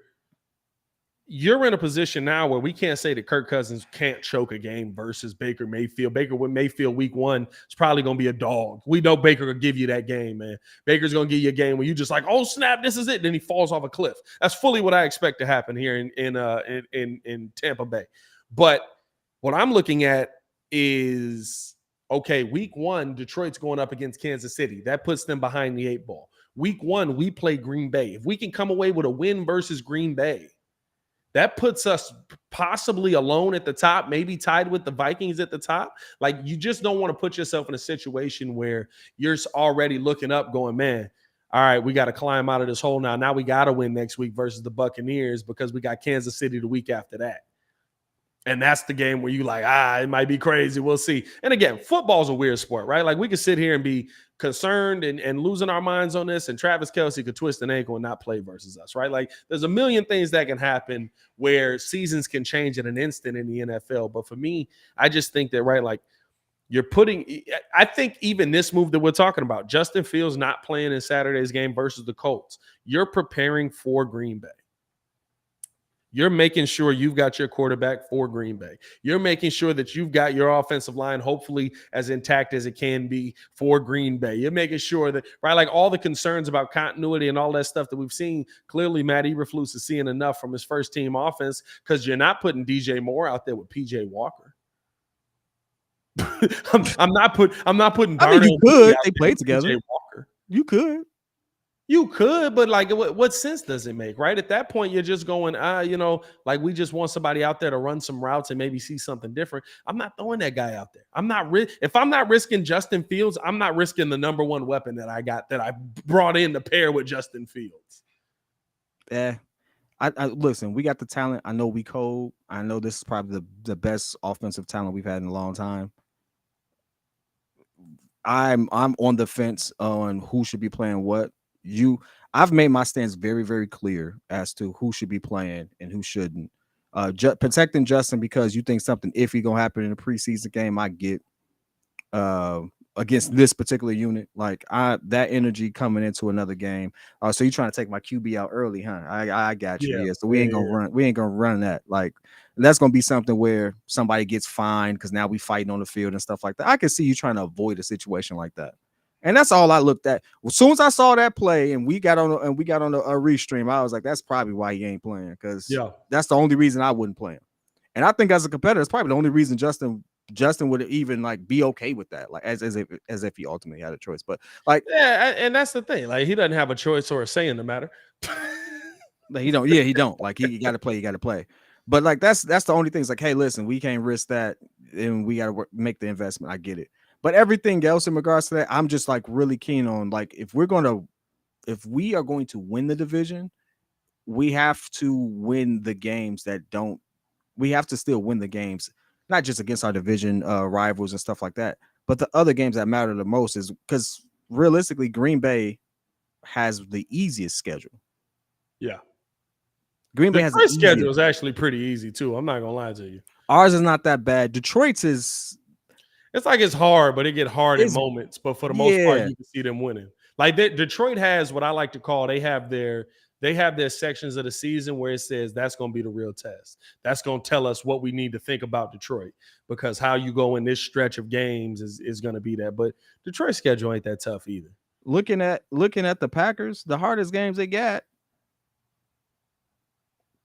Speaker 1: you're in a position now where we can't say that Kirk Cousins can't choke a game versus Baker Mayfield. Baker with Mayfield week 1 is probably going to be a dog. We know Baker will give you that game, man. Baker's going to give you a game where you just like, oh, snap, this is it. Then he falls off a cliff. That's fully what I expect to happen here in Tampa Bay. But what I'm looking at is, okay, week 1, Detroit's going up against Kansas City. That puts them behind the 8 ball. Week 1, we play Green Bay. If we can come away with a win versus Green Bay, that puts us possibly alone at the top, maybe tied with the Vikings at the top. Like, you just don't want to put yourself in a situation where you're already looking up going, man, all right, we got to climb out of this hole now. Now we got to win next week versus the Buccaneers because we got Kansas City the week after that. And that's the game where you like, it might be crazy. We'll see. And again, football's a weird sport, right? Like, we could sit here and be concerned and losing our minds on this, and Travis Kelce could twist an ankle and not play versus us, right? Like, there's a million things that can happen where seasons can change in an instant in the NFL. But for me, I just think that, right, like, I think even this move that we're talking about, Justin Fields not playing in Saturday's game versus the Colts, you're preparing for Green Bay. You're making sure you've got your quarterback for Green Bay. You're making sure that you've got your offensive line hopefully as intact as it can be for Green Bay. You're making sure that, right, like all the concerns about continuity and all that stuff that we've seen, clearly Matt Eberflus is seeing enough from his first team offense, because you're not putting DJ Moore out there with PJ Walker. I'm not putting
Speaker 2: I mean, you could. They played together.
Speaker 1: PJ Walker.
Speaker 2: You could,
Speaker 1: but like, what sense does it make, right? At that point, you're just going, like, we just want somebody out there to run some routes and maybe see something different. I'm not throwing that guy out there. If I'm not risking Justin Fields, I'm not risking the number one weapon that I brought in to pair with Justin Fields.
Speaker 2: Yeah. I listen, we got the talent. I know we cold. I know this is probably the best offensive talent we've had in a long time. I'm on the fence on who should be playing what. I've made my stance very, very clear as to who should be playing and who shouldn't. Protecting Justin because you think something iffy gonna happen in a preseason game, I get. Against this particular unit, like that energy coming into another game. So you're trying to take my QB out early, huh? I got you. Yeah. So we ain't gonna run that. Like, that's gonna be something where somebody gets fined because now we fighting on the field and stuff like that. I can see you trying to avoid a situation like that. And that's all I looked at. As soon as I saw that play and we got on a restream, I was like, that's probably why he ain't playing, because that's the only reason I wouldn't play him. And I think as a competitor, it's probably the only reason Justin would even like be okay with that, like as if he ultimately had a choice. But like,
Speaker 1: yeah, and that's the thing. Like, he doesn't have a choice or a say in the matter.
Speaker 2: He don't. Like, he got to play. But like, that's the only thing. It's like, hey, listen, we can't risk that, and we got to make the investment. I get it. But everything else in regards to that, I'm just like really keen on, like, if we are going to win the division, we have to win the games we have to still win the games, not just against our division rivals and stuff like that, but the other games that matter the most, is because realistically, Green Bay has the easiest schedule.
Speaker 1: Yeah.
Speaker 2: Green Bay has
Speaker 1: the schedule is actually pretty easy too. I'm not gonna lie to you.
Speaker 2: Ours is not that bad. Detroit's is.
Speaker 1: It's like it's hard, but it get hard in moments. But for the most part, you can see them winning. Like, Detroit has what I like to call, they have their they have their sections of the season where it says that's going to be the real test. That's going to tell us what we need to think about Detroit, because how you go in this stretch of games is going to be that. But Detroit's schedule ain't that tough either.
Speaker 2: Looking at the Packers, the hardest games they got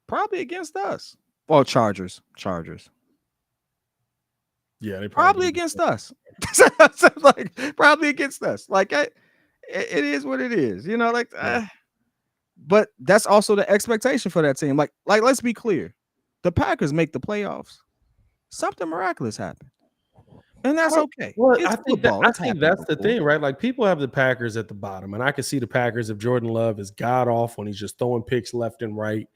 Speaker 2: probably against us. Well, Chargers.
Speaker 1: Yeah, they
Speaker 2: probably against us. Like probably against us. Like it is what it is, you know. Like, but that's also the expectation for that team. Like let's be clear, the Packers make the playoffs, something miraculous happened, and that's okay.
Speaker 1: Well,
Speaker 2: it's
Speaker 1: I think that's the thing, right? Like, people have the Packers at the bottom, and I can see the Packers if Jordan Love is god off when he's just throwing picks left and right,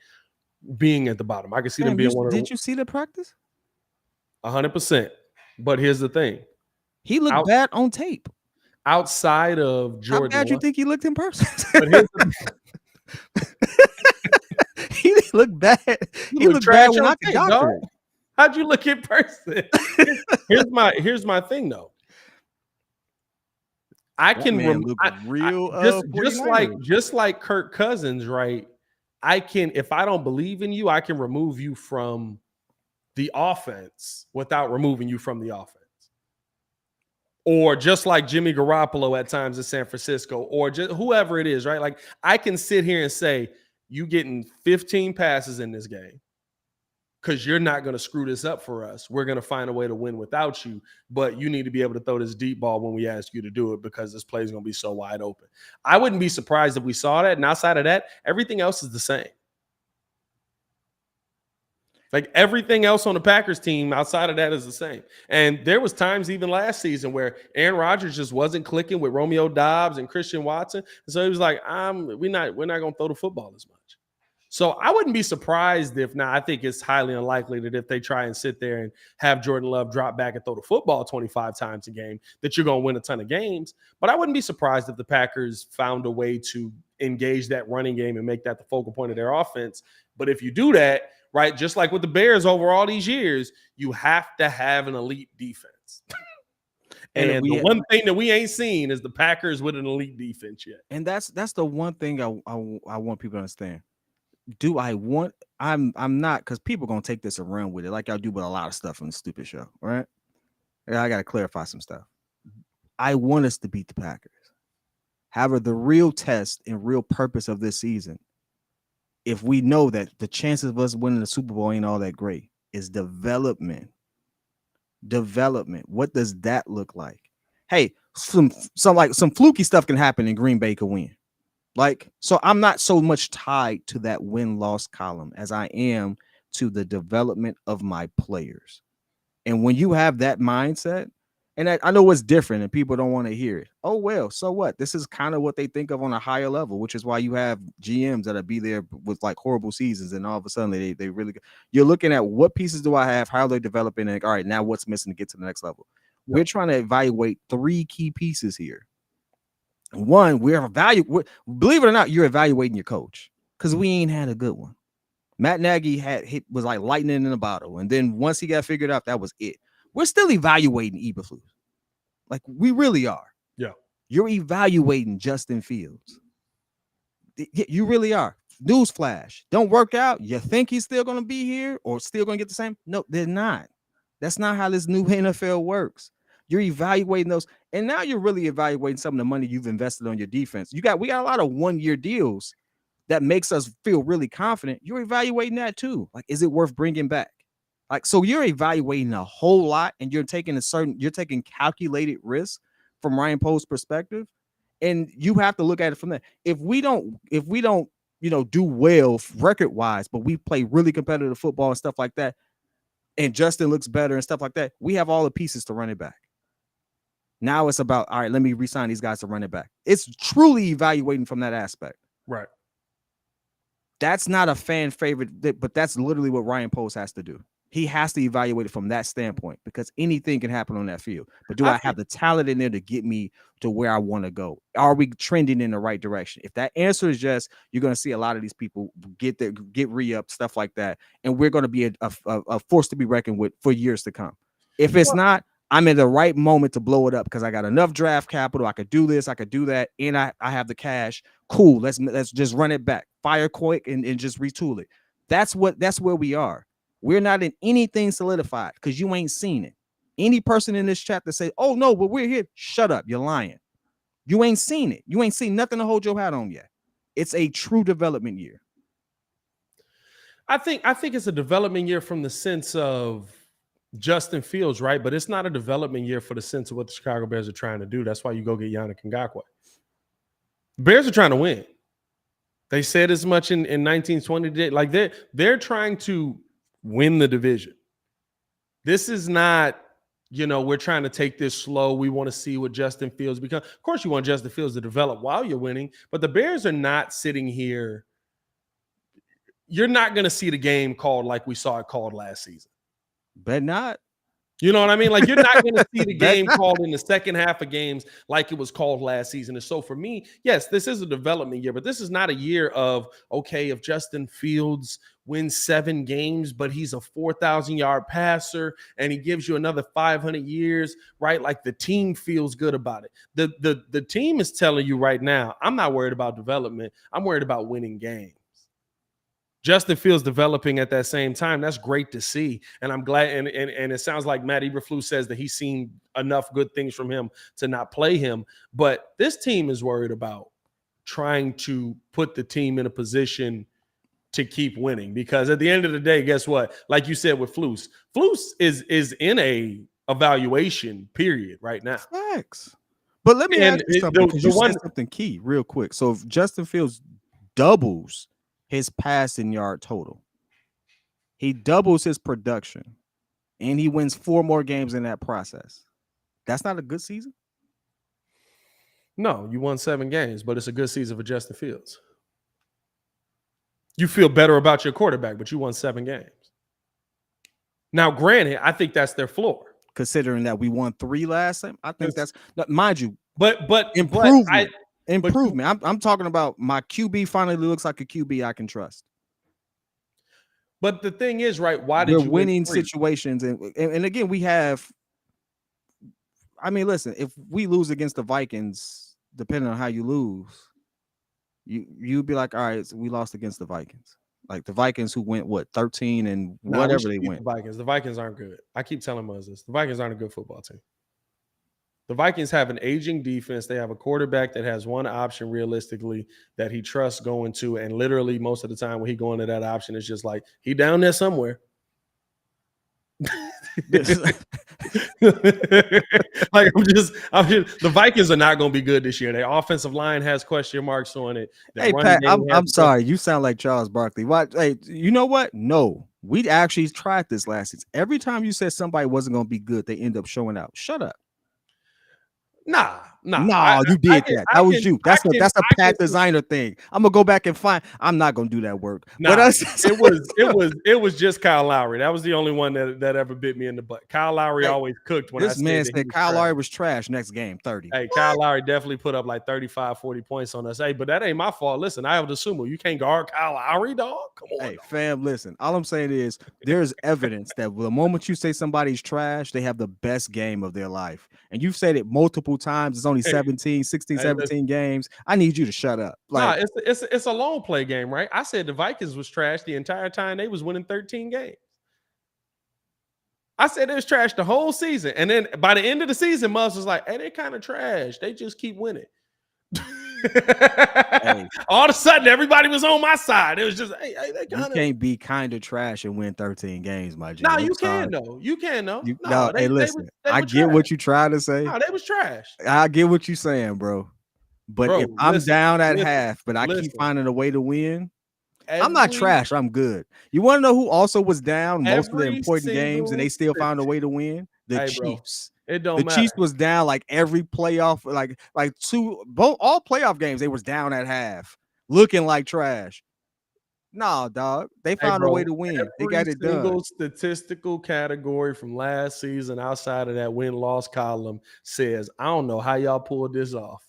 Speaker 1: being at the bottom. I can see them being one of.
Speaker 2: Did you see the practice?
Speaker 1: 100%. But here's the thing.
Speaker 2: He looked bad on tape.
Speaker 1: Outside of Jordan.
Speaker 2: How bad you think he looked in person?
Speaker 1: But here's
Speaker 2: he looked bad. He looked bad when I could doctor it.
Speaker 1: How'd you look in person? Here's my thing though. I can
Speaker 2: look real
Speaker 1: just like Kirk Cousins, right? I can, if I don't believe in you, I can remove you from the offense without removing you from the offense. Or just like Jimmy Garoppolo at times in San Francisco, or just whoever it is, right? Like, I can sit here and say, you getting 15 passes in this game because you're not going to screw this up for us. We're going to find a way to win without you, but you need to be able to throw this deep ball when we ask you to do it, because this play is going to be so wide open. I wouldn't be surprised if we saw that. And outside of that, everything else is the same. Like, everything else on the Packers team outside of that is the same. And there was times even last season where Aaron Rodgers just wasn't clicking with Romeo Doubs and Christian Watson. And so he was like, we're not going to throw the football as much. So I wouldn't be surprised if, now I think it's highly unlikely that if they try and sit there and have Jordan Love drop back and throw the football 25 times a game, that you're going to win a ton of games. But I wouldn't be surprised if the Packers found a way to engage that running game and make that the focal point of their offense. But if you do that, right, just like with the Bears over all these years, you have to have an elite defense. And the one thing that we ain't seen is the Packers with an elite defense yet.
Speaker 2: And that's the one thing I want people to understand. I'm not, because people are going to take this and run with it like I do with a lot of stuff on the stupid show, right? I got to clarify some stuff. I want us to beat the Packers. However, the real test and real purpose of this season, if we know that the chances of us winning the Super Bowl ain't all that great, is development. What does that look like? Hey, some fluky stuff can happen and Green Bay can win. Like, so I'm not so much tied to that win-loss column as I am to the development of my players. And when you have that mindset, and I know it's different and people don't want to hear it. Oh, well, so what? This is kind of what they think of on a higher level, which is why you have GMs that'll be there with like horrible seasons, and all of a sudden they really, you're looking at what pieces do I have, how are they developing, and all right, now what's missing to get to the next level? Yep. We're trying to evaluate 3 key pieces here. One, believe it or not, you're evaluating your coach, because we ain't had a good one. Matt Nagy was like lightning in a bottle, and then once he got figured out, that was it. We're still evaluating Eberflus. Like, we really are.
Speaker 1: Yeah.
Speaker 2: You're evaluating Justin Fields. You really are. Newsflash. Don't work out. You think he's still going to be here or still going to get the same? No, they're not. That's not how this new NFL works. You're evaluating those. And now you're really evaluating some of the money you've invested on your defense. We got a lot of 1-year deals that makes us feel really confident. You're evaluating that too. Like, is it worth bringing back? Like, so you're evaluating a whole lot, and you're taking calculated risk from Ryan Poe's perspective, and you have to look at it from there. If we don't, do well record-wise, but we play really competitive football and stuff like that, and Justin looks better and stuff like that, we have all the pieces to run it back. Now it's about, all right, let me re-sign these guys to run it back. It's truly evaluating from that aspect.
Speaker 1: Right.
Speaker 2: That's not a fan favorite, but that's literally what Ryan Post has to do. He has to evaluate it from that standpoint, because anything can happen on that field. But do I have the talent in there to get me to where I want to go? Are we trending in the right direction? If that answer is yes, you're going to see a lot of these people get re-up, stuff like that. And we're going to be a force to be reckoned with for years to come. If it's not, I'm in the right moment to blow it up because I got enough draft capital. I could do this, I could do that, and I have the cash. Cool, let's just run it back. fire quick and just retool it. That's where we are. We're not in anything solidified because you ain't seen it. Any person in this chat that say, "Oh no, but we're here," shut up. You're lying. You ain't seen it. You ain't seen nothing to hold your hat on yet. It's a true development year.
Speaker 1: I think it's a development year from the sense of Justin Fields, right? But it's not a development year for the sense of what the Chicago Bears are trying to do. That's why you go get Yannick Ngakoue. Bears are trying to win. They said as much in 1920. Like they're trying to win the division. This is not, we're trying to take this slow. We want to see what Justin Fields becomes. Of course, you want Justin Fields to develop while you're winning, but the Bears are not sitting here. You're not going to see the game called like we saw it called last season.
Speaker 2: Bet not.
Speaker 1: You know what I mean? Like you're not going to see the game called in the second half of games like it was called last season. And so for me, yes, this is a development year, but this is not a year of, okay, if Justin Fields wins 7 games, but he's a 4,000-yard passer and he gives you another 500 years, right? Like the team feels good about it. The team is telling you right now, I'm not worried about development. I'm worried about winning games. Justin Fields developing at that same time. That's great to see. And I'm glad. And it sounds like Matt Eberflus says that he's seen enough good things from him to not play him. But this team is worried about trying to put the team in a position to keep winning. Because at the end of the day, guess what? Like you said with Flus is in a evaluation period right now.
Speaker 2: Facts. But let me ask you something, because you said something key real quick. So if Justin Fields doubles his passing yard total, he doubles his production, and he wins 4 more games in that process, that's not a good season?
Speaker 1: No, you won 7 games, but it's a good season for Justin Fields. You feel better about your quarterback, but you won 7 games. Now, granted, I think that's their floor.
Speaker 2: Considering that we won 3 last time, I think that's, mind you,
Speaker 1: but
Speaker 2: improvement. Improvement. I'm talking about my QB finally looks like a QB I can trust.
Speaker 1: But the thing is, right? Why did you
Speaker 2: winning situations? And again, we have. I mean, listen, if we lose against the Vikings, depending on how you lose, you'd be like, all right, so we lost against the Vikings. Like the Vikings who went 13 and whatever they went.
Speaker 1: The Vikings aren't good. I keep telling us this. The Vikings aren't a good football team. The Vikings have an aging defense. They have a quarterback that has one option realistically that he trusts going to. And literally most of the time when he go into that option, it's just like, he down there somewhere. Like the Vikings are not going to be good this year. Their offensive line has question marks on it.
Speaker 2: Hey, Pat, I'm sorry. You sound like Charles Barkley. What? Hey, you know what? No, we actually tried this last season. Every time you said somebody wasn't going to be good, they end up showing out. Shut up.
Speaker 1: Nah.
Speaker 2: You did that. That was you. That's a Pat designer thing. I'm gonna go back and find. I'm not gonna do that work.
Speaker 1: Nah, but it was just Kyle Lowry. That was the only one that ever bit me in the butt. Kyle Lowry always cooked when
Speaker 2: this man said Kyle Lowry was trash. Next game, 30.
Speaker 1: Hey, what? Kyle Lowry definitely put up like 35, 40 points on us. Hey, but that ain't my fault. Listen, I have the sumo. You can't guard Kyle Lowry, dog. Come on.
Speaker 2: Hey, fam, listen. All I'm saying is there's evidence that the moment you say somebody's trash, they have the best game of their life. And you've said it multiple times. It's only 16, 17 games. I need you to shut up.
Speaker 1: Like, it's a long play game, right? I said the Vikings was trash the entire time they was winning 13 games. I said it was trash the whole season. And then by the end of the season, Muzz was like, hey, they're kind of trash. They just keep winning. Hey. All of a sudden, everybody was on my side. It was just, hey, they kind of.
Speaker 2: You can't be kind of trash and win 13 games, my G.
Speaker 1: No, you can though. You can though.
Speaker 2: Hey, listen. I get what you try to say.
Speaker 1: No, they was trash.
Speaker 2: I get what you're saying, bro. But if I'm down at half, but I keep finding a way to win, I'm not trash. I'm good. You want to know who also was down most of the important games and they still found a way to win? The Chiefs.
Speaker 1: Bro, it don't matter.
Speaker 2: Chiefs was down like every playoff, like all playoff games. They was down at half, looking like trash. No, dog. They found a way to win. They got it done. Every single
Speaker 1: statistical category from last season outside of that win-loss column says, I don't know how y'all pulled this off.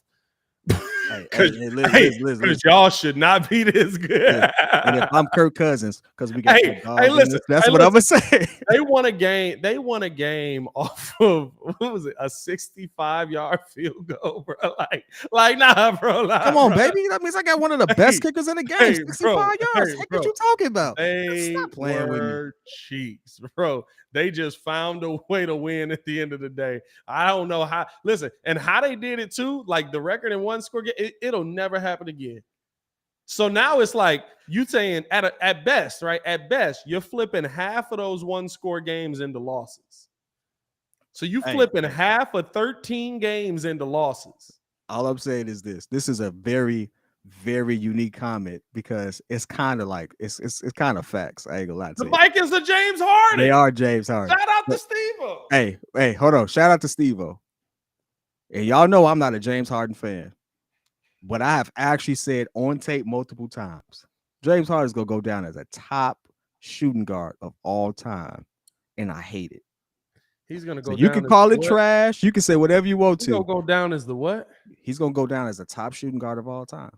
Speaker 2: Listen.
Speaker 1: Y'all should not be this good.
Speaker 2: And if I'm Kirk Cousins, because we got
Speaker 1: hey,
Speaker 2: listen, that's what I'm gonna say.
Speaker 1: They won a game. They won a game off of what was it? A 65-yard field goal, bro. Like nah, bro. Nah,
Speaker 2: come on,
Speaker 1: bro.
Speaker 2: baby. That means I got one of the best kickers in the game. 65 yards. Heck, what you talking about?
Speaker 1: They
Speaker 2: Stop playing with me.
Speaker 1: cheeks, bro. They just found a way to win at the end of the day. I don't know how. Listen, and how they did it too. Like the record in one score game, it'll never happen again. So now it's like you saying at best, right? At best, you're flipping half of those one-score games into losses. So you flipping half of 13 games into losses.
Speaker 2: All I'm saying is this. This is a very, very unique comment because it's kind of like it's kind of facts. I ain't gonna lie to you.
Speaker 1: The Vikings are James Harden.
Speaker 2: They are James Harden.
Speaker 1: Shout out to Steve-O.
Speaker 2: Hey, hold on. Shout out to Steve-O. And y'all know I'm not a James Harden fan. But I have actually said on tape multiple times, James Harden is going to go down as a top shooting guard of all time. And I hate it.
Speaker 1: He's going to go
Speaker 2: so
Speaker 1: down.
Speaker 2: You can call it trash. You can say whatever you want to.
Speaker 1: He's going to go down as the what?
Speaker 2: He's going to go down as a top shooting guard of all time.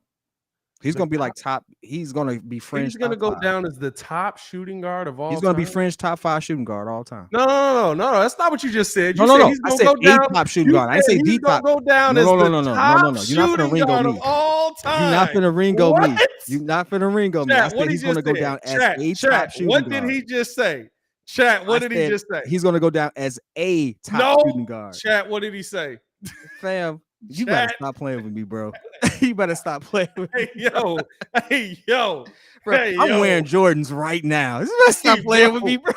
Speaker 2: He's going to be like top. He's going to be fringe.
Speaker 1: He's going to go down as the top shooting guard of all time.
Speaker 2: He's going to be fringe top 5 shooting guard all time.
Speaker 1: No. That's not what you just said. You
Speaker 2: no.
Speaker 1: He's
Speaker 2: I said
Speaker 1: go
Speaker 2: top shooting guard. I said deep top.
Speaker 1: Go down as the top shooting guard of all time.
Speaker 2: You're not finna Ringo me. You're not finna Ringo me. I said he's going to go down as a top shooting guard.
Speaker 1: What did he just say? Chat, what did he just say?
Speaker 2: He's going to go down as a top shooting guard.
Speaker 1: Chat, what did he say?
Speaker 2: Fam, you better stop playing with me, bro. You better stop playing with me.
Speaker 1: Hey, yo.
Speaker 2: Bro, I'm wearing Jordans right now. You better stop playing with me, bro.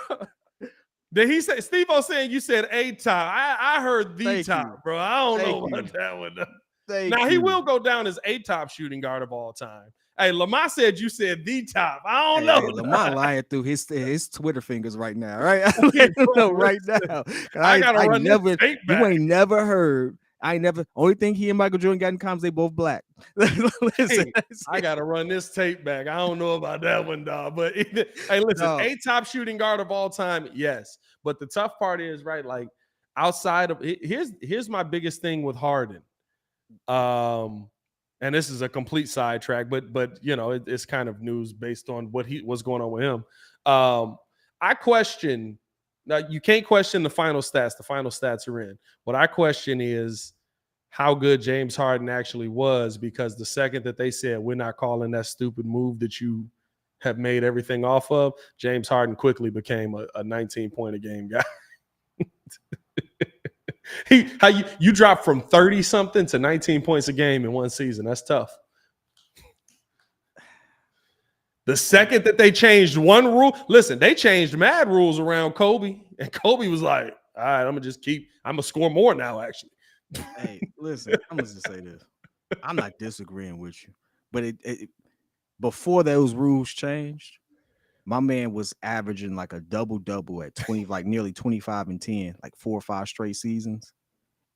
Speaker 1: Did he say, Steve-O saying you said a top? I heard the
Speaker 2: Thank
Speaker 1: top,
Speaker 2: you.
Speaker 1: bro. I don't know about that one. Now, he will go down as a top shooting guard of all time. Hey, Lamar said you said the top. I don't know.
Speaker 2: Lamar lying through his Twitter fingers right now, right? I know right now.
Speaker 1: I gotta run this tape back.
Speaker 2: You ain't never heard. Only thing he and Michael Jordan got in common, they both black.
Speaker 1: Listen, I gotta run this tape back. I don't know about that one, dog. But hey, listen, a top shooting guard of all time, yes. But the tough part is, right, like outside of here's my biggest thing with Harden. And this is a complete sidetrack, but you know, it's kind of news based on what's going on with him. I question. Now, you can't question the final stats. The final stats are in. What I question is how good James Harden actually was, because the second that they said, we're not calling that stupid move that you have made everything off of, James Harden quickly became a 19-point-a-game guy. You dropped from 30-something to 19 points a game in one season. That's tough. The second that they changed one rule, listen, they changed mad rules around Kobe, and Kobe was like, all right, I'm going to score more now, actually.
Speaker 2: Hey, listen, I'm going to just say this. I'm not disagreeing with you, but before those rules changed, my man was averaging like a double-double at 20, like nearly 25 and 10, like 4 or 5 straight seasons.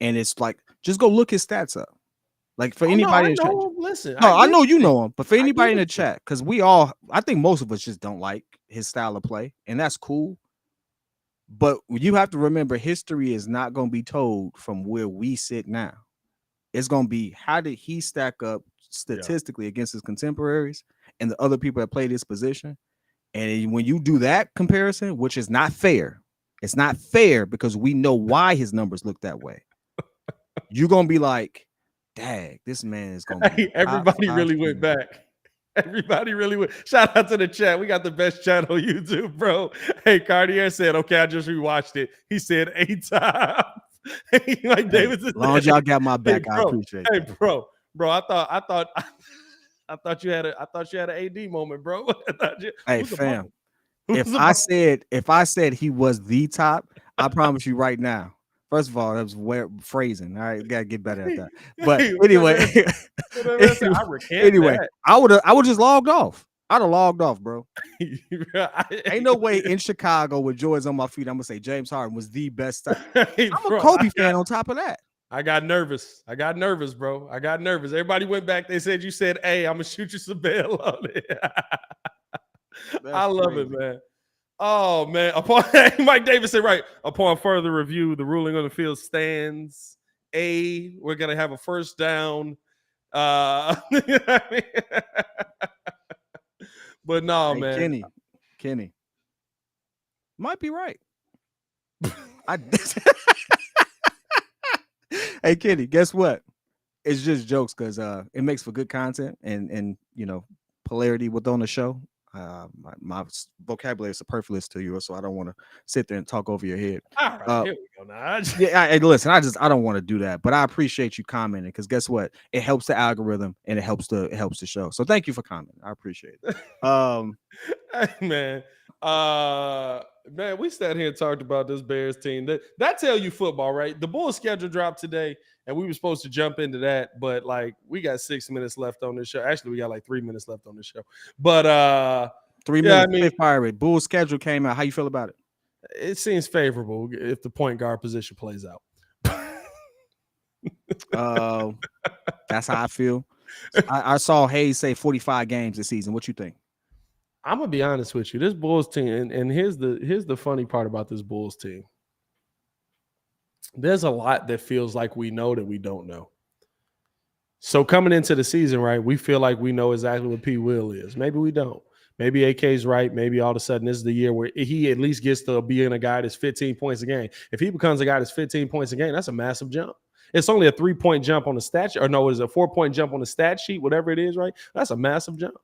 Speaker 2: And it's like, just go look his stats up. Like for anybody in the chat.
Speaker 1: Listen,
Speaker 2: I know you know him, but for anybody in the chat, because I think most of us just don't like his style of play, and that's cool. But you have to remember, history is not going to be told from where we sit now. It's going to be, how did he stack up statistically against his contemporaries and the other people that played his position? And when you do that comparison, which is not fair, it's not fair because we know why his numbers look that way. You're going to be like, dang, this man is going to be.
Speaker 1: Everybody really went back. Everybody really went. Shout out to the chat. We got the best chat on YouTube, bro. Hey, Cartier said, okay, I just rewatched it. He said 8 times. Like David said,
Speaker 2: as long as y'all got my back, I appreciate it.
Speaker 1: Hey, bro, I thought you had an AD moment, bro.
Speaker 2: Hey, fam. If I said he was the top, I promise you right now. First of all, that was phrasing. All right, gotta get better at that. But anyway, I would just logged off. I'd have logged off, bro. Ain't no way in Chicago with Jordan's on my feet, I'm gonna say James Harden was the best. I'm a Kobe fan on top of that.
Speaker 1: I got nervous, bro. I got nervous. Everybody went back. They said you said, hey, I'm gonna shoot you some bail on it. I love it, man. Oh, man. Mike Davis said, right, upon further review, the ruling on the field stands. We're going to have a first down You know what I mean? But no,
Speaker 2: Hey,
Speaker 1: man.
Speaker 2: Kenny might be right. I Hey, Kenny, guess what? It's just jokes because it makes for good content and polarity within the show. My vocabulary is superfluous to you, so I don't want to sit there and talk over your head.
Speaker 1: All right, here we go now.
Speaker 2: Yeah, listen, I don't want to do that, but I appreciate you commenting because guess what? It helps the algorithm and it helps the show. So thank you for commenting. I appreciate it.
Speaker 1: Hey, man. Man, we sat here and talked about this Bears team. That tell you football, right? The Bulls schedule dropped today, and we were supposed to jump into that, but like we got 6 minutes left on this show. Actually, we got like 3 minutes left on this show. But
Speaker 2: 3 minutes. I mean, Pirate Bulls schedule came out. How you feel about it?
Speaker 1: It seems favorable if the point guard position plays out.
Speaker 2: That's how I feel. I saw Hayes say 45 games this season. What you think?
Speaker 1: I'm gonna be honest with you. This Bulls team, and here's the funny part about this Bulls team. There's a lot that feels like we know that we don't know. So coming into the season, right, we feel like we know exactly what P. Will is. Maybe we don't. Maybe AK's right. Maybe all of a sudden this is the year where he at least gets to being a guy that's 15 points a game. If he becomes a guy that's 15 points a game, that's a massive jump. It's only a 3-point jump on the stat sheet, or no, it's a 4-point jump on the stat sheet, whatever it is, right? That's a massive jump.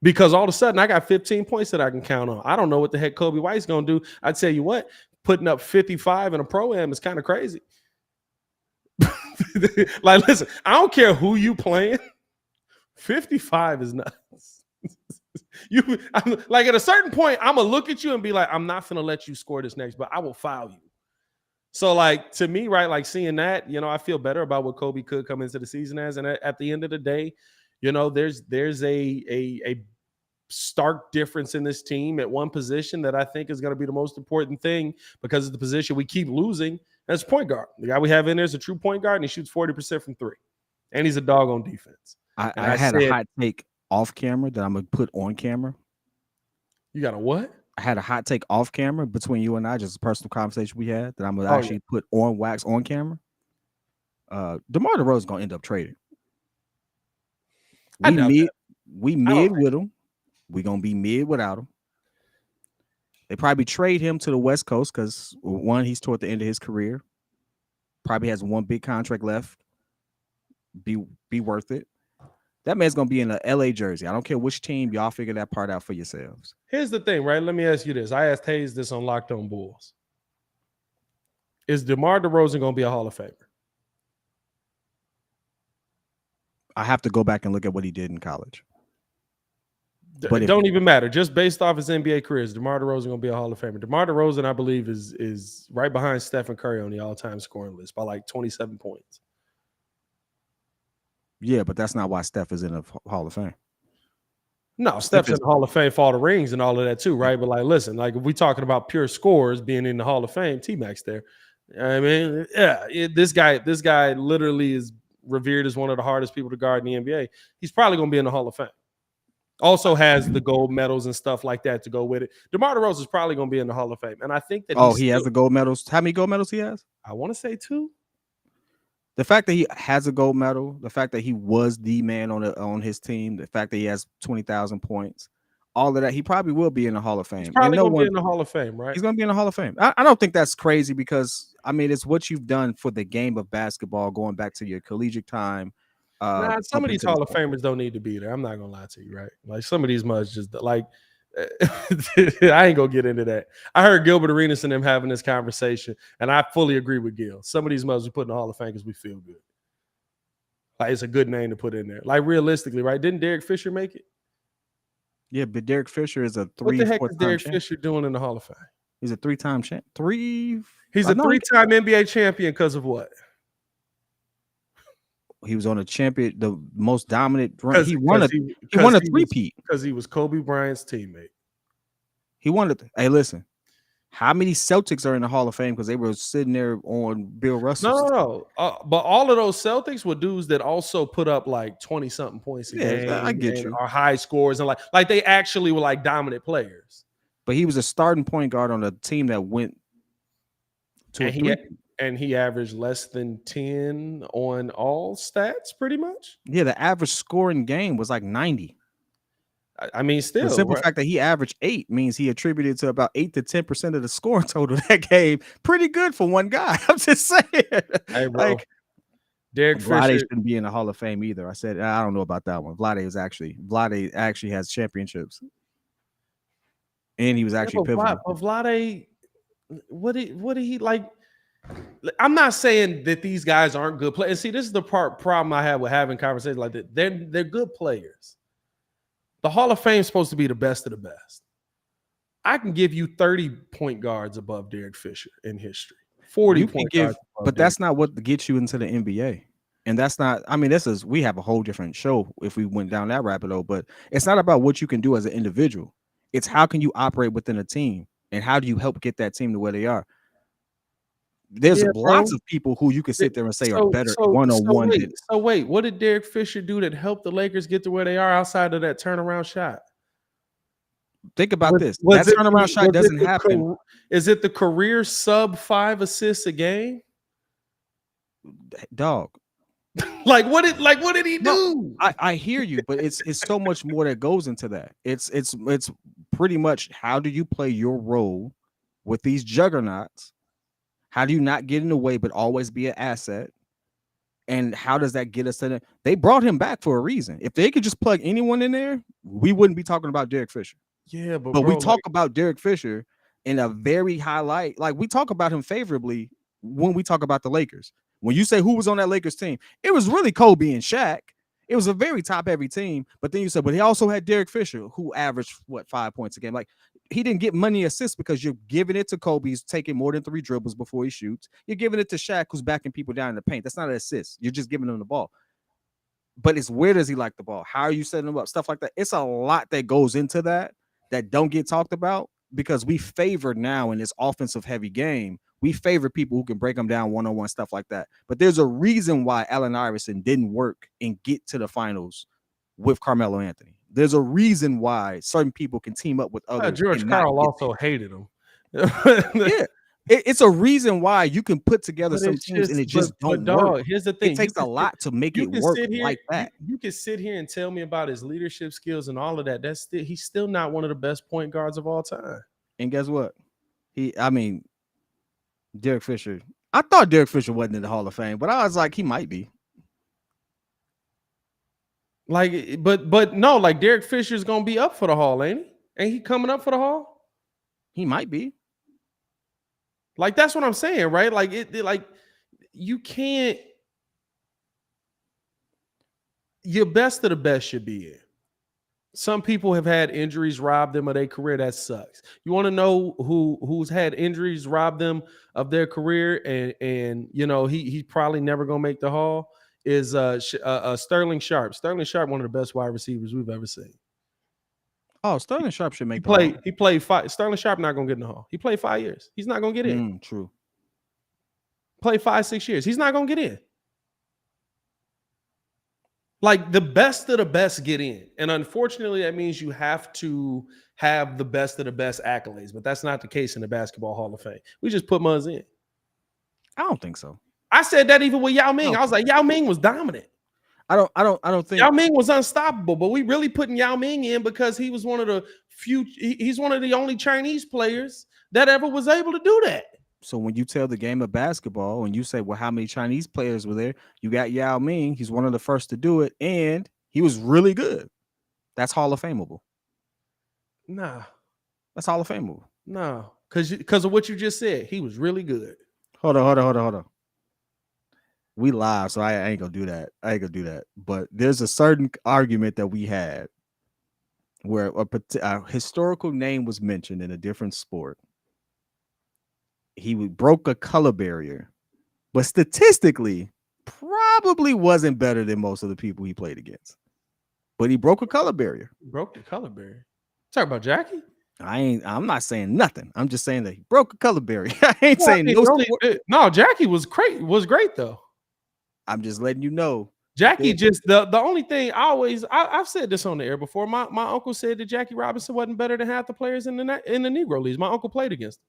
Speaker 1: Because all of a sudden I got 15 points that I can count on. I don't know what the heck Kobe White's going to do. I tell you what, putting up 55 in a pro-am is kind of crazy. Like, listen, I don't care who you playing. 55 is nuts. Like at a certain point, I'm going to look at you and be like, I'm not going to let you score this next, but I will foul you. So like to me, right, like seeing that, I feel better about what Kobe could come into the season as. And at the end of the day, there's a stark difference in this team at one position that I think is going to be the most important thing because of the position we keep losing. That's point guard. The guy we have in there is a true point guard, and he shoots 40% from three. And he's a dog on defense.
Speaker 2: I had a hot take off camera that I'm going to put on camera.
Speaker 1: You got a what?
Speaker 2: I had a hot take off camera between you and I, just a personal conversation we had that I'm going to actually put on wax on camera. DeMar DeRozan is going to end up trading. We mid with him. We're going to be mid without him. They probably trade him to the West Coast because, one, he's toward the end of his career. Probably has one big contract left. Be worth it. That man's going to be in a LA jersey. I don't care which team. Y'all figure that part out for yourselves.
Speaker 1: Here's the thing, right? Let me ask you this. I asked Hayes this on Locked On Bulls. Is DeMar DeRozan going to be a Hall of Famer?
Speaker 2: I have to go back and look at what he did in college.
Speaker 1: But it don't even matter. Just based off his NBA career, is DeMar DeRozan going to be a Hall of Famer? DeMar DeRozan, I believe, is right behind Stephen Curry on the all-time scoring list by like 27 points.
Speaker 2: Yeah, but that's not why Steph is in the Hall of Fame.
Speaker 1: No, Steph's in the Hall of Fame for all the rings and all of that too, right? But like, listen, like if we're talking about pure scores being in the Hall of Fame, T-Mac's there. I mean, yeah, this guy literally is revered as one of the hardest people to guard in the NBA. He's probably going to be in the Hall of Fame. Also has the gold medals and stuff like that to go with it. DeMar DeRozan is probably going to be in the Hall of Fame. And I think that
Speaker 2: he has the gold medals. How many gold medals he has?
Speaker 1: I want to say 2.
Speaker 2: The fact that he has a gold medal, the fact that he was the man on his team, the fact that he has 20,000 points, all of that, he probably will be in the Hall of Fame.
Speaker 1: He's probably going to be in the Hall of Fame, right?
Speaker 2: He's going to be in the Hall of Fame. I don't think that's crazy because, I mean, it's what you've done for the game of basketball going back to your collegiate time.
Speaker 1: Some of these Hall of Famers don't need to be there. I'm not going to lie to you, right? Like some of these mugs just like, I ain't going to get into that. I heard Gilbert Arenas and them having this conversation, and I fully agree with Gil. Some of these mugs we put in the Hall of Fame because we feel good. Like it's a good name to put in there. Like realistically, right? Didn't Derek Fisher make it?
Speaker 2: Yeah, but Derek Fisher is a 3-4
Speaker 1: What the heck is Derek Fisher doing in the Hall of Fame?
Speaker 2: He's a 3-time champ.
Speaker 1: He's a 3-time NBA champion because of what?
Speaker 2: He was on a champion, the most dominant run. He won a three-peat
Speaker 1: because he was Kobe Bryant's teammate.
Speaker 2: He won it. Hey, listen, how many Celtics are in the Hall of Fame because they were sitting there on Bill Russell?
Speaker 1: No. But all of those Celtics were dudes that also put up like 20-something points a game.
Speaker 2: I get you.
Speaker 1: Or high scores and like they actually were like dominant players.
Speaker 2: But he was a starting point guard on a team that went to
Speaker 1: And he averaged less than 10 on all stats, pretty much.
Speaker 2: Yeah, the average scoring game was like 90.
Speaker 1: I mean,
Speaker 2: The
Speaker 1: still,
Speaker 2: simple
Speaker 1: right?
Speaker 2: fact that he averaged 8 means he attributed to about 8 to 10% of the score total that game. Pretty good for one guy. I'm just saying.
Speaker 1: Hey, bro,
Speaker 2: Like,
Speaker 1: Derek
Speaker 2: Vlade
Speaker 1: Fisher.
Speaker 2: shouldn't be in the Hall of Fame either. I said I don't know about that one. Vlade actually has championships, and he was
Speaker 1: Yeah,
Speaker 2: actually pivotal.
Speaker 1: But Vlade, what did he like? I'm not saying that these guys aren't good players. And see, this is the problem I have with having conversations like that. They're good players. The Hall of Fame is supposed to be the best of the best. I can give you 30 point guards above Derek Fisher in history. 40
Speaker 2: You can
Speaker 1: point
Speaker 2: give,
Speaker 1: guards above
Speaker 2: but
Speaker 1: Derek.
Speaker 2: that's not what gets you into the NBA. And that's not, I mean, we have a whole different show if we went down that rabbit hole, but it's not about what you can do as an individual. It's how can you operate within a team and how do you help get that team to where they are? There's lots of people who you can sit there and say are better one-on-one.
Speaker 1: Wait, what did Derek Fisher do that helped the Lakers get to where they are outside of that turnaround shot?
Speaker 2: Think about this. That turnaround shot doesn't happen.
Speaker 1: Is it the career sub 5 assists a game?
Speaker 2: Dog.
Speaker 1: What did he do?
Speaker 2: I hear you, but it's so much more that goes into that. It's pretty much how do you play your role with these juggernauts? How do you not get in the way but always be an asset? And how does that get us to the? They brought him back for a reason. If they could just plug anyone in there, we wouldn't be talking about Derek Fisher.
Speaker 1: Yeah, but
Speaker 2: we talk about Derek Fisher in a very highlight. Like we talk about him favorably when we talk about the Lakers. When you say who was on that Lakers team, it was really Kobe and Shaq. It was a very top-heavy team. But then you said, but he also had Derek Fisher, who averaged 5 points a game. Like he didn't get money assists because you're giving it to Kobe, who's taking more than 3 dribbles before he shoots. You're giving it to Shaq, who's backing people down in the paint. That's not an assist. You're just giving them the ball. But it's where does he like the ball? How are you setting him up? Stuff like that. It's a lot that goes into that don't get talked about because we favor now in this offensive heavy game. We favor people who can break them down one-on-one, stuff like that. But there's a reason why Allen Iverson didn't work and get to the finals with Carmelo Anthony. There's a reason why certain people can team up with others.
Speaker 1: George Karl also hated him.
Speaker 2: Yeah. It's a reason why you can put together some teams and it just don't work.
Speaker 1: Here's the thing.
Speaker 2: It takes a lot to make it work like that.
Speaker 1: You can sit here and tell me about his leadership skills and all of that. He's still not one of the best point guards of all time.
Speaker 2: And guess what? Derek Fisher. I thought Derek Fisher wasn't in the Hall of Fame, but I was like, he might be.
Speaker 1: But no, Derek Fisher's gonna be up for the Hall, ain't he? Ain't he coming up for the Hall?
Speaker 2: He might be.
Speaker 1: That's what I'm saying, right? You can't. Your best of the best should be in. Some people have had injuries rob them of their career. That sucks. You want to know who's had injuries rob them of their career, and he's probably never gonna make the Hall. Is Sterling Sharp. Sterling Sharp, one of the best wide receivers we've ever seen.
Speaker 2: Oh, Sterling Sharp should make the Hall.
Speaker 1: He played 5. Sterling Sharp not gonna get in the Hall. He played 5 years. He's not gonna get in.
Speaker 2: True.
Speaker 1: Played 5-6 years. He's not gonna get in. The best of the best get in. And unfortunately, that means you have to have the best of the best accolades. But that's not the case in the Basketball Hall of Fame. We just put Muzz in.
Speaker 2: I don't think so.
Speaker 1: I said that even with Yao Ming. I was like, Yao Ming was dominant.
Speaker 2: I don't think
Speaker 1: Yao Ming was unstoppable, but we really putting Yao Ming in because he was one of the few. He's one of the only Chinese players that ever was able to do that.
Speaker 2: So when you tell the game of basketball and you say, well, how many Chinese players were there? You got Yao Ming. He's one of the first to do it, and he was really good. That's Hall of Fameable.
Speaker 1: Nah,
Speaker 2: that's Hall of Fameable.
Speaker 1: No, because of what you just said, he was really good.
Speaker 2: Hold on. We live, so I ain't gonna do that. But there's a certain argument that we had where a historical name was mentioned in a different sport. He broke a color barrier, but statistically, probably wasn't better than most of the people he played against. But he broke a color barrier.
Speaker 1: Broke the color barrier. Talk about Jackie?
Speaker 2: I'm not saying nothing. I'm just saying that he broke a color barrier. I ain't saying
Speaker 1: no. Jackie was great though.
Speaker 2: I'm just letting you know.
Speaker 1: Jackie just the only thing I've said this on the air before. My uncle said that Jackie Robinson wasn't better than half the players in the Negro Leagues. My uncle played against him.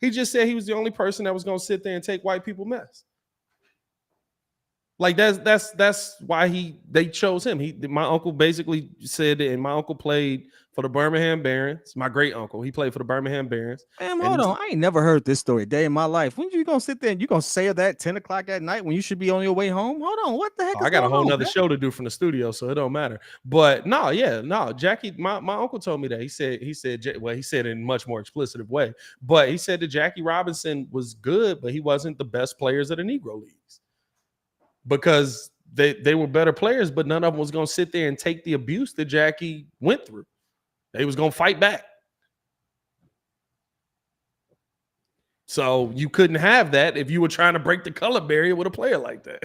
Speaker 1: He just said he was the only person that was going to sit there and take white people mess. Like that's why they chose him. My uncle basically said that, and my uncle played for the Birmingham Barons. My great uncle, he played for the Birmingham Barons.
Speaker 2: Man, hold on. I ain't never heard this story a day in my life. When you gonna sit there and you gonna say that 10 o'clock at night when you should be on your way home? Hold on, what the heck?
Speaker 1: I got a whole nother show to do from the studio, so it don't matter. But Jackie, my uncle told me that. He said he said in a much more explicit way, but he said that Jackie Robinson was good, but he wasn't the best players of the Negro Leagues. Because they were better players, but none of them was going to sit there and take the abuse that Jackie went through. They was going to fight back. So you couldn't have that if you were trying to break the color barrier with a player like that.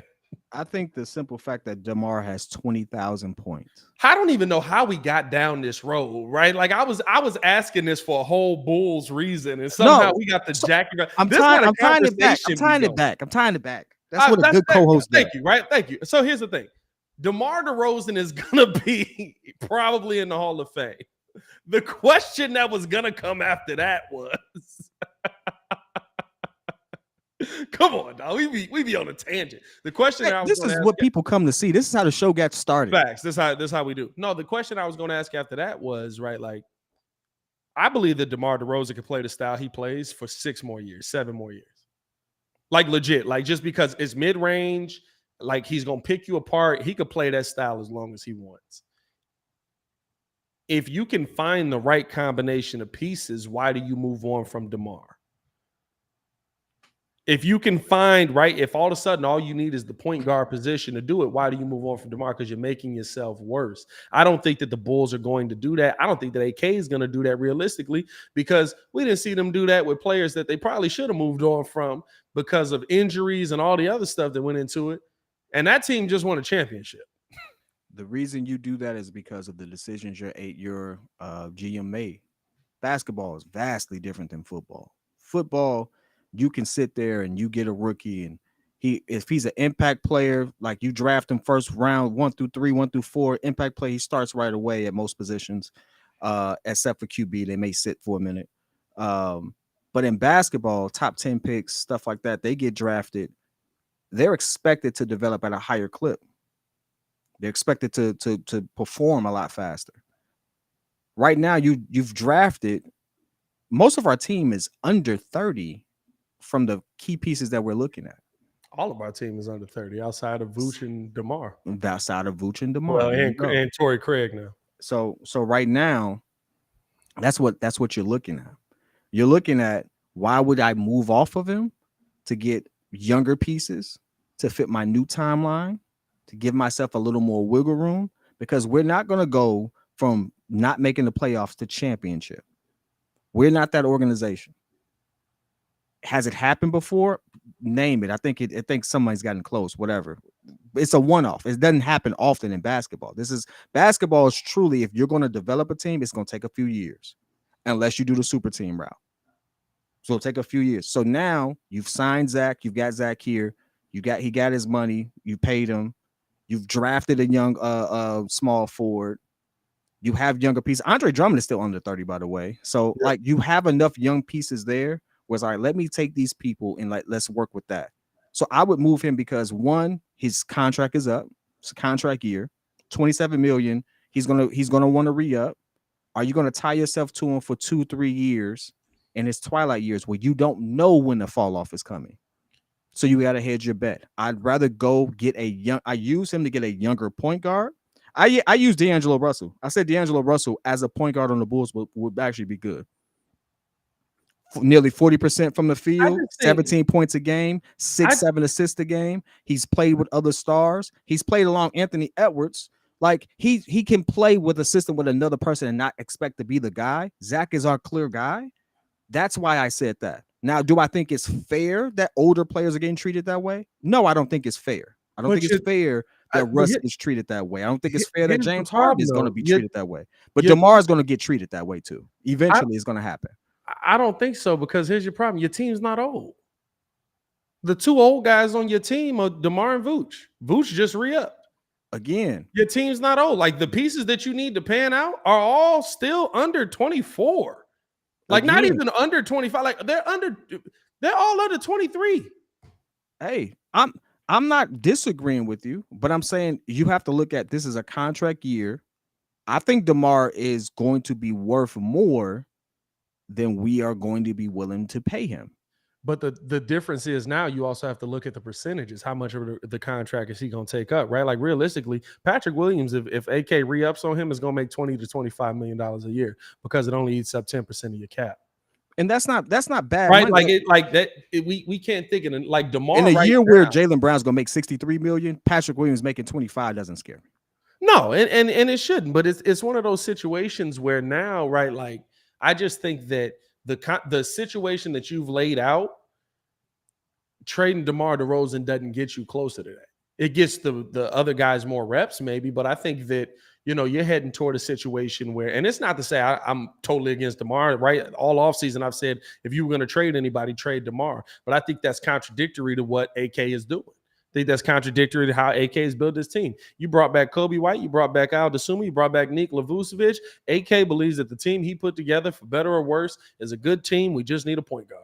Speaker 2: I think the simple fact that DeMar has 20,000 points.
Speaker 1: I don't even know how we got down this road, right? Like I was asking this for a whole Bulls reason, and somehow we got the Jackie.
Speaker 2: I'm tying it back. That's what a good co-host does.
Speaker 1: Thank you, right? Thank you. So here's the thing. DeMar DeRozan is going to be probably in the Hall of Fame. The question that was going to come after that was, come on, dog. We be on a tangent. The question
Speaker 2: this is what people come to see. This is how the show got started.
Speaker 1: Facts. This is how we do. No, the question I was going to ask after that was, right, like, I believe that DeMar DeRozan can play the style he plays for 7 more years. Like legit, like just because it's mid-range, like he's going to pick you apart. He could play that style as long as he wants. If you can find the right combination of pieces, why do you move on from DeMar? If you can find, right, if all of a sudden all you need is the point guard position to do it, why do you move on from DeMar? Because you're making yourself worse. I don't think that the Bulls are going to do that. I don't think that AK is going to do that realistically, because we didn't see them do that with players that they probably should have moved on from because of injuries and all the other stuff that went into it. And that team just won a championship.
Speaker 2: The reason you do that is because of the decisions your GM made. Basketball is vastly different than football. Football, you can sit there and you get a rookie, and if he's an impact player, like you draft him first round, 1 through 3, 1 through 4, impact play, he starts right away at most positions, except for QB. They may sit for a minute. But in basketball, top 10 picks, stuff like that, they get drafted. They're expected to develop at a higher clip. They're expected to perform a lot faster. Right now, you've drafted, most of our team is under 30 from the key pieces that we're looking at.
Speaker 1: All of our team is under 30 outside of Vooch and DeMar.
Speaker 2: Outside of Vooch and DeMar.
Speaker 1: Well, and Torrey Craig now.
Speaker 2: So right now, that's what you're looking at. You're looking at, why would I move off of him to get younger pieces to fit my new timeline, to give myself a little more wiggle room? Because we're not going to go from not making the playoffs to championship. We're not that organization. Has it happened before? Name it. I think somebody's gotten close, whatever. It's a one-off. It doesn't happen often in basketball. Basketball is truly, if you're going to develop a team, it's going to take a few years, unless you do the super team route. So it'll take a few years. So now you've signed Zach. You've got Zach here. He got his money. You paid him. You've drafted a young small forward. You have younger pieces. Andre Drummond is still under 30, by the way. So like you have enough young pieces there. Was, all right, let me take these people and let's work with that. So I would move him because, one, his contract is up. It's a contract year, $27 million. He's gonna want to re-up. Are you gonna tie yourself to him for 2-3 years in his twilight years where you don't know when the fall off is coming? So you gotta hedge your bet. I'd rather go get I use him to get a younger point guard. I use D'Angelo Russell. I said D'Angelo Russell as a point guard on the Bulls would actually be good. Nearly 40% from the field, 17 points a game, 6-7 assists a game. He's played with other stars. He's played along Anthony Edwards. Like he can play with a system with another person and not expect to be the guy. Zach is our clear guy. That's why I said that. Now, do I think it's fair that older players are getting treated that way? No, I don't think it's fair. I don't think it's fair that Russ is treated that way. I don't think it's fair that James Harden is going to be treated that way. But DeMar is going to get treated that way too. Eventually, it's going to happen.
Speaker 1: I don't think so, because here's your problem. Your team's not old. The two old guys on your team are DeMar and Vooch. Vooch just re-upped.
Speaker 2: Again.
Speaker 1: Your team's not old. Like the pieces that you need to pan out are all still under 24. Like not
Speaker 2: Again,
Speaker 1: even under 25. Like they're all under 23.
Speaker 2: hey, I'm not disagreeing with you, but I'm saying you have to look at this as a contract year. I think DeMar is going to be worth more than we are going to be willing to pay him.
Speaker 1: But the difference is now you also have to look at the percentages. How much of the contract is he going to take up, right? Like realistically, Patrick Williams, if AK re-ups on him, is going to make $20 to $25 million a year because it only eats up 10% of your cap.
Speaker 2: And that's not bad,
Speaker 1: right?
Speaker 2: money.
Speaker 1: We can't think of it like DeMar
Speaker 2: in a
Speaker 1: right
Speaker 2: year
Speaker 1: now,
Speaker 2: where Jaylen Brown's gonna make 63 million, Patrick Williams making 25 doesn't scare me.
Speaker 1: No, and it shouldn't, but it's one of those situations where now, right? Like I just think that the situation that you've laid out, trading DeMar DeRozan doesn't get you closer to that. It gets the other guys more reps, maybe, but I think that you're heading toward a situation where, and it's not to say I'm totally against DeMar, right? All offseason I've said if you were going to trade anybody, trade DeMar, but I think that's contradictory to what AK is doing. I think that's contradictory to how AK has built his team. You brought back Kobe White, you brought back Al Dasumi, you brought back Nikola Vucevic. AK believes that the team he put together, for better or worse, is a good team. We just need a point guard.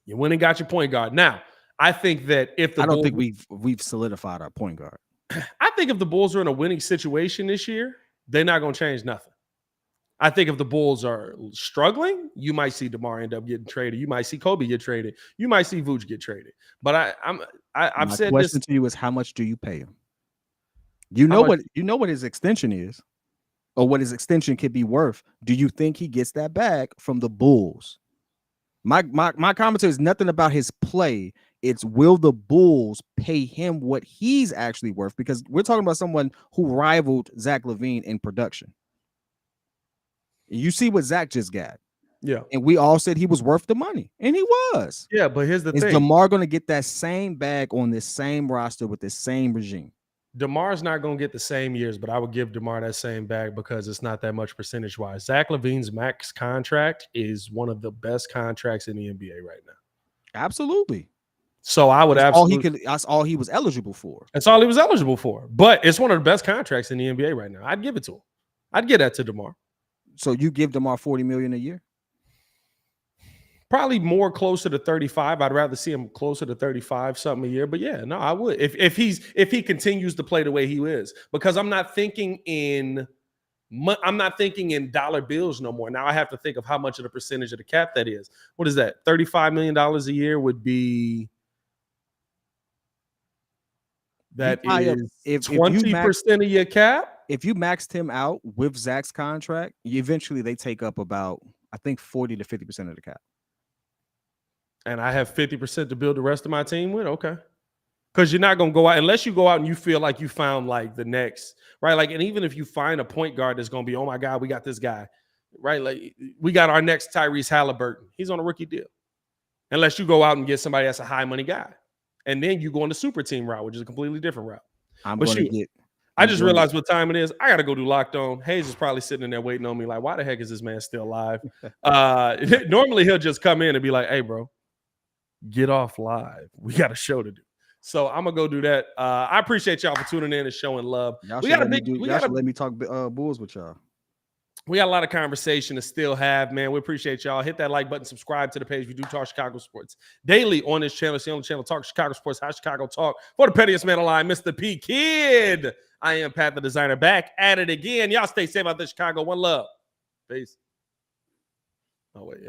Speaker 1: You went and got your point guard. Now, I think that if
Speaker 2: I don't think we've solidified our point guard.
Speaker 1: I think if the Bulls are in a winning situation this year, they're not going to change nothing. I think if the Bulls are struggling, you might see DeMar end up getting traded. You might see Kobe get traded. You might see Vooch get traded. But I've said this.
Speaker 2: My question to you is, how much do you pay him? You know what his extension is, or what his extension could be worth. Do you think he gets that back from the Bulls? My commentary is nothing about his play. It's will the Bulls pay him what he's actually worth? Because we're talking about someone who rivaled Zach LaVine in production. You see what Zach just got.
Speaker 1: Yeah.
Speaker 2: And we all said he was worth the money. And he was.
Speaker 1: Yeah, but here's the thing.
Speaker 2: Is DeMar going to get that same bag on this same roster with this same regime?
Speaker 1: DeMar's not going to get the same years, but I would give DeMar that same bag because it's not that much percentage-wise. Zach LaVine's max contract is one of the best contracts in the NBA right now.
Speaker 2: Absolutely.
Speaker 1: So I would
Speaker 2: that's all he was eligible for.
Speaker 1: That's all he was eligible for. But it's one of the best contracts in the NBA right now. I'd give it to him. I'd give that to DeMar.
Speaker 2: So you give DeMar $40 million a year?
Speaker 1: Probably more closer to 35. I'd rather see him closer to 35 something a year. But yeah, no, I would. If he continues to play the way he is, because I'm not thinking in dollar bills no more. Now I have to think of how much of the percentage of the cap that is. What is that? $35 million a year would be. That is 20% of your cap.
Speaker 2: If you maxed him out with Zach's contract, eventually they take up about, I think, 40 to 50% of the cap.
Speaker 1: And I have 50% to build the rest of my team with? Okay. Because you're not going to go out, unless you go out and you feel like you found like the next, right? Like, and even if you find a point guard that's going to be, oh my God, we got this guy, right? Like, we got our next Tyrese Halliburton. He's on a rookie deal. Unless you go out and get somebody that's a high money guy. And then you go on the super team route, which is a completely different route. I just realized what time it is. I got to go do Locked On. Hayes is probably sitting in there waiting on me like, why the heck is this man still alive? Normally he'll just come in and be like, hey, bro, get off live. We got a show to do. So I'm going to go do that. I appreciate y'all for tuning in and showing love.
Speaker 2: Y'all should let me talk Bulls with y'all.
Speaker 1: We got a lot of conversation to still have, man. We appreciate y'all. Hit that like button, subscribe to the page. We do talk Chicago sports daily on this channel. It's the only channel, Talk Chicago Sports, How Chicago Talk. For the pettiest man alive, Mr. P.Kidd. I am Pat the Designer, back at it again. Y'all stay safe out there, Chicago. One love. Peace. Oh, wait, yeah.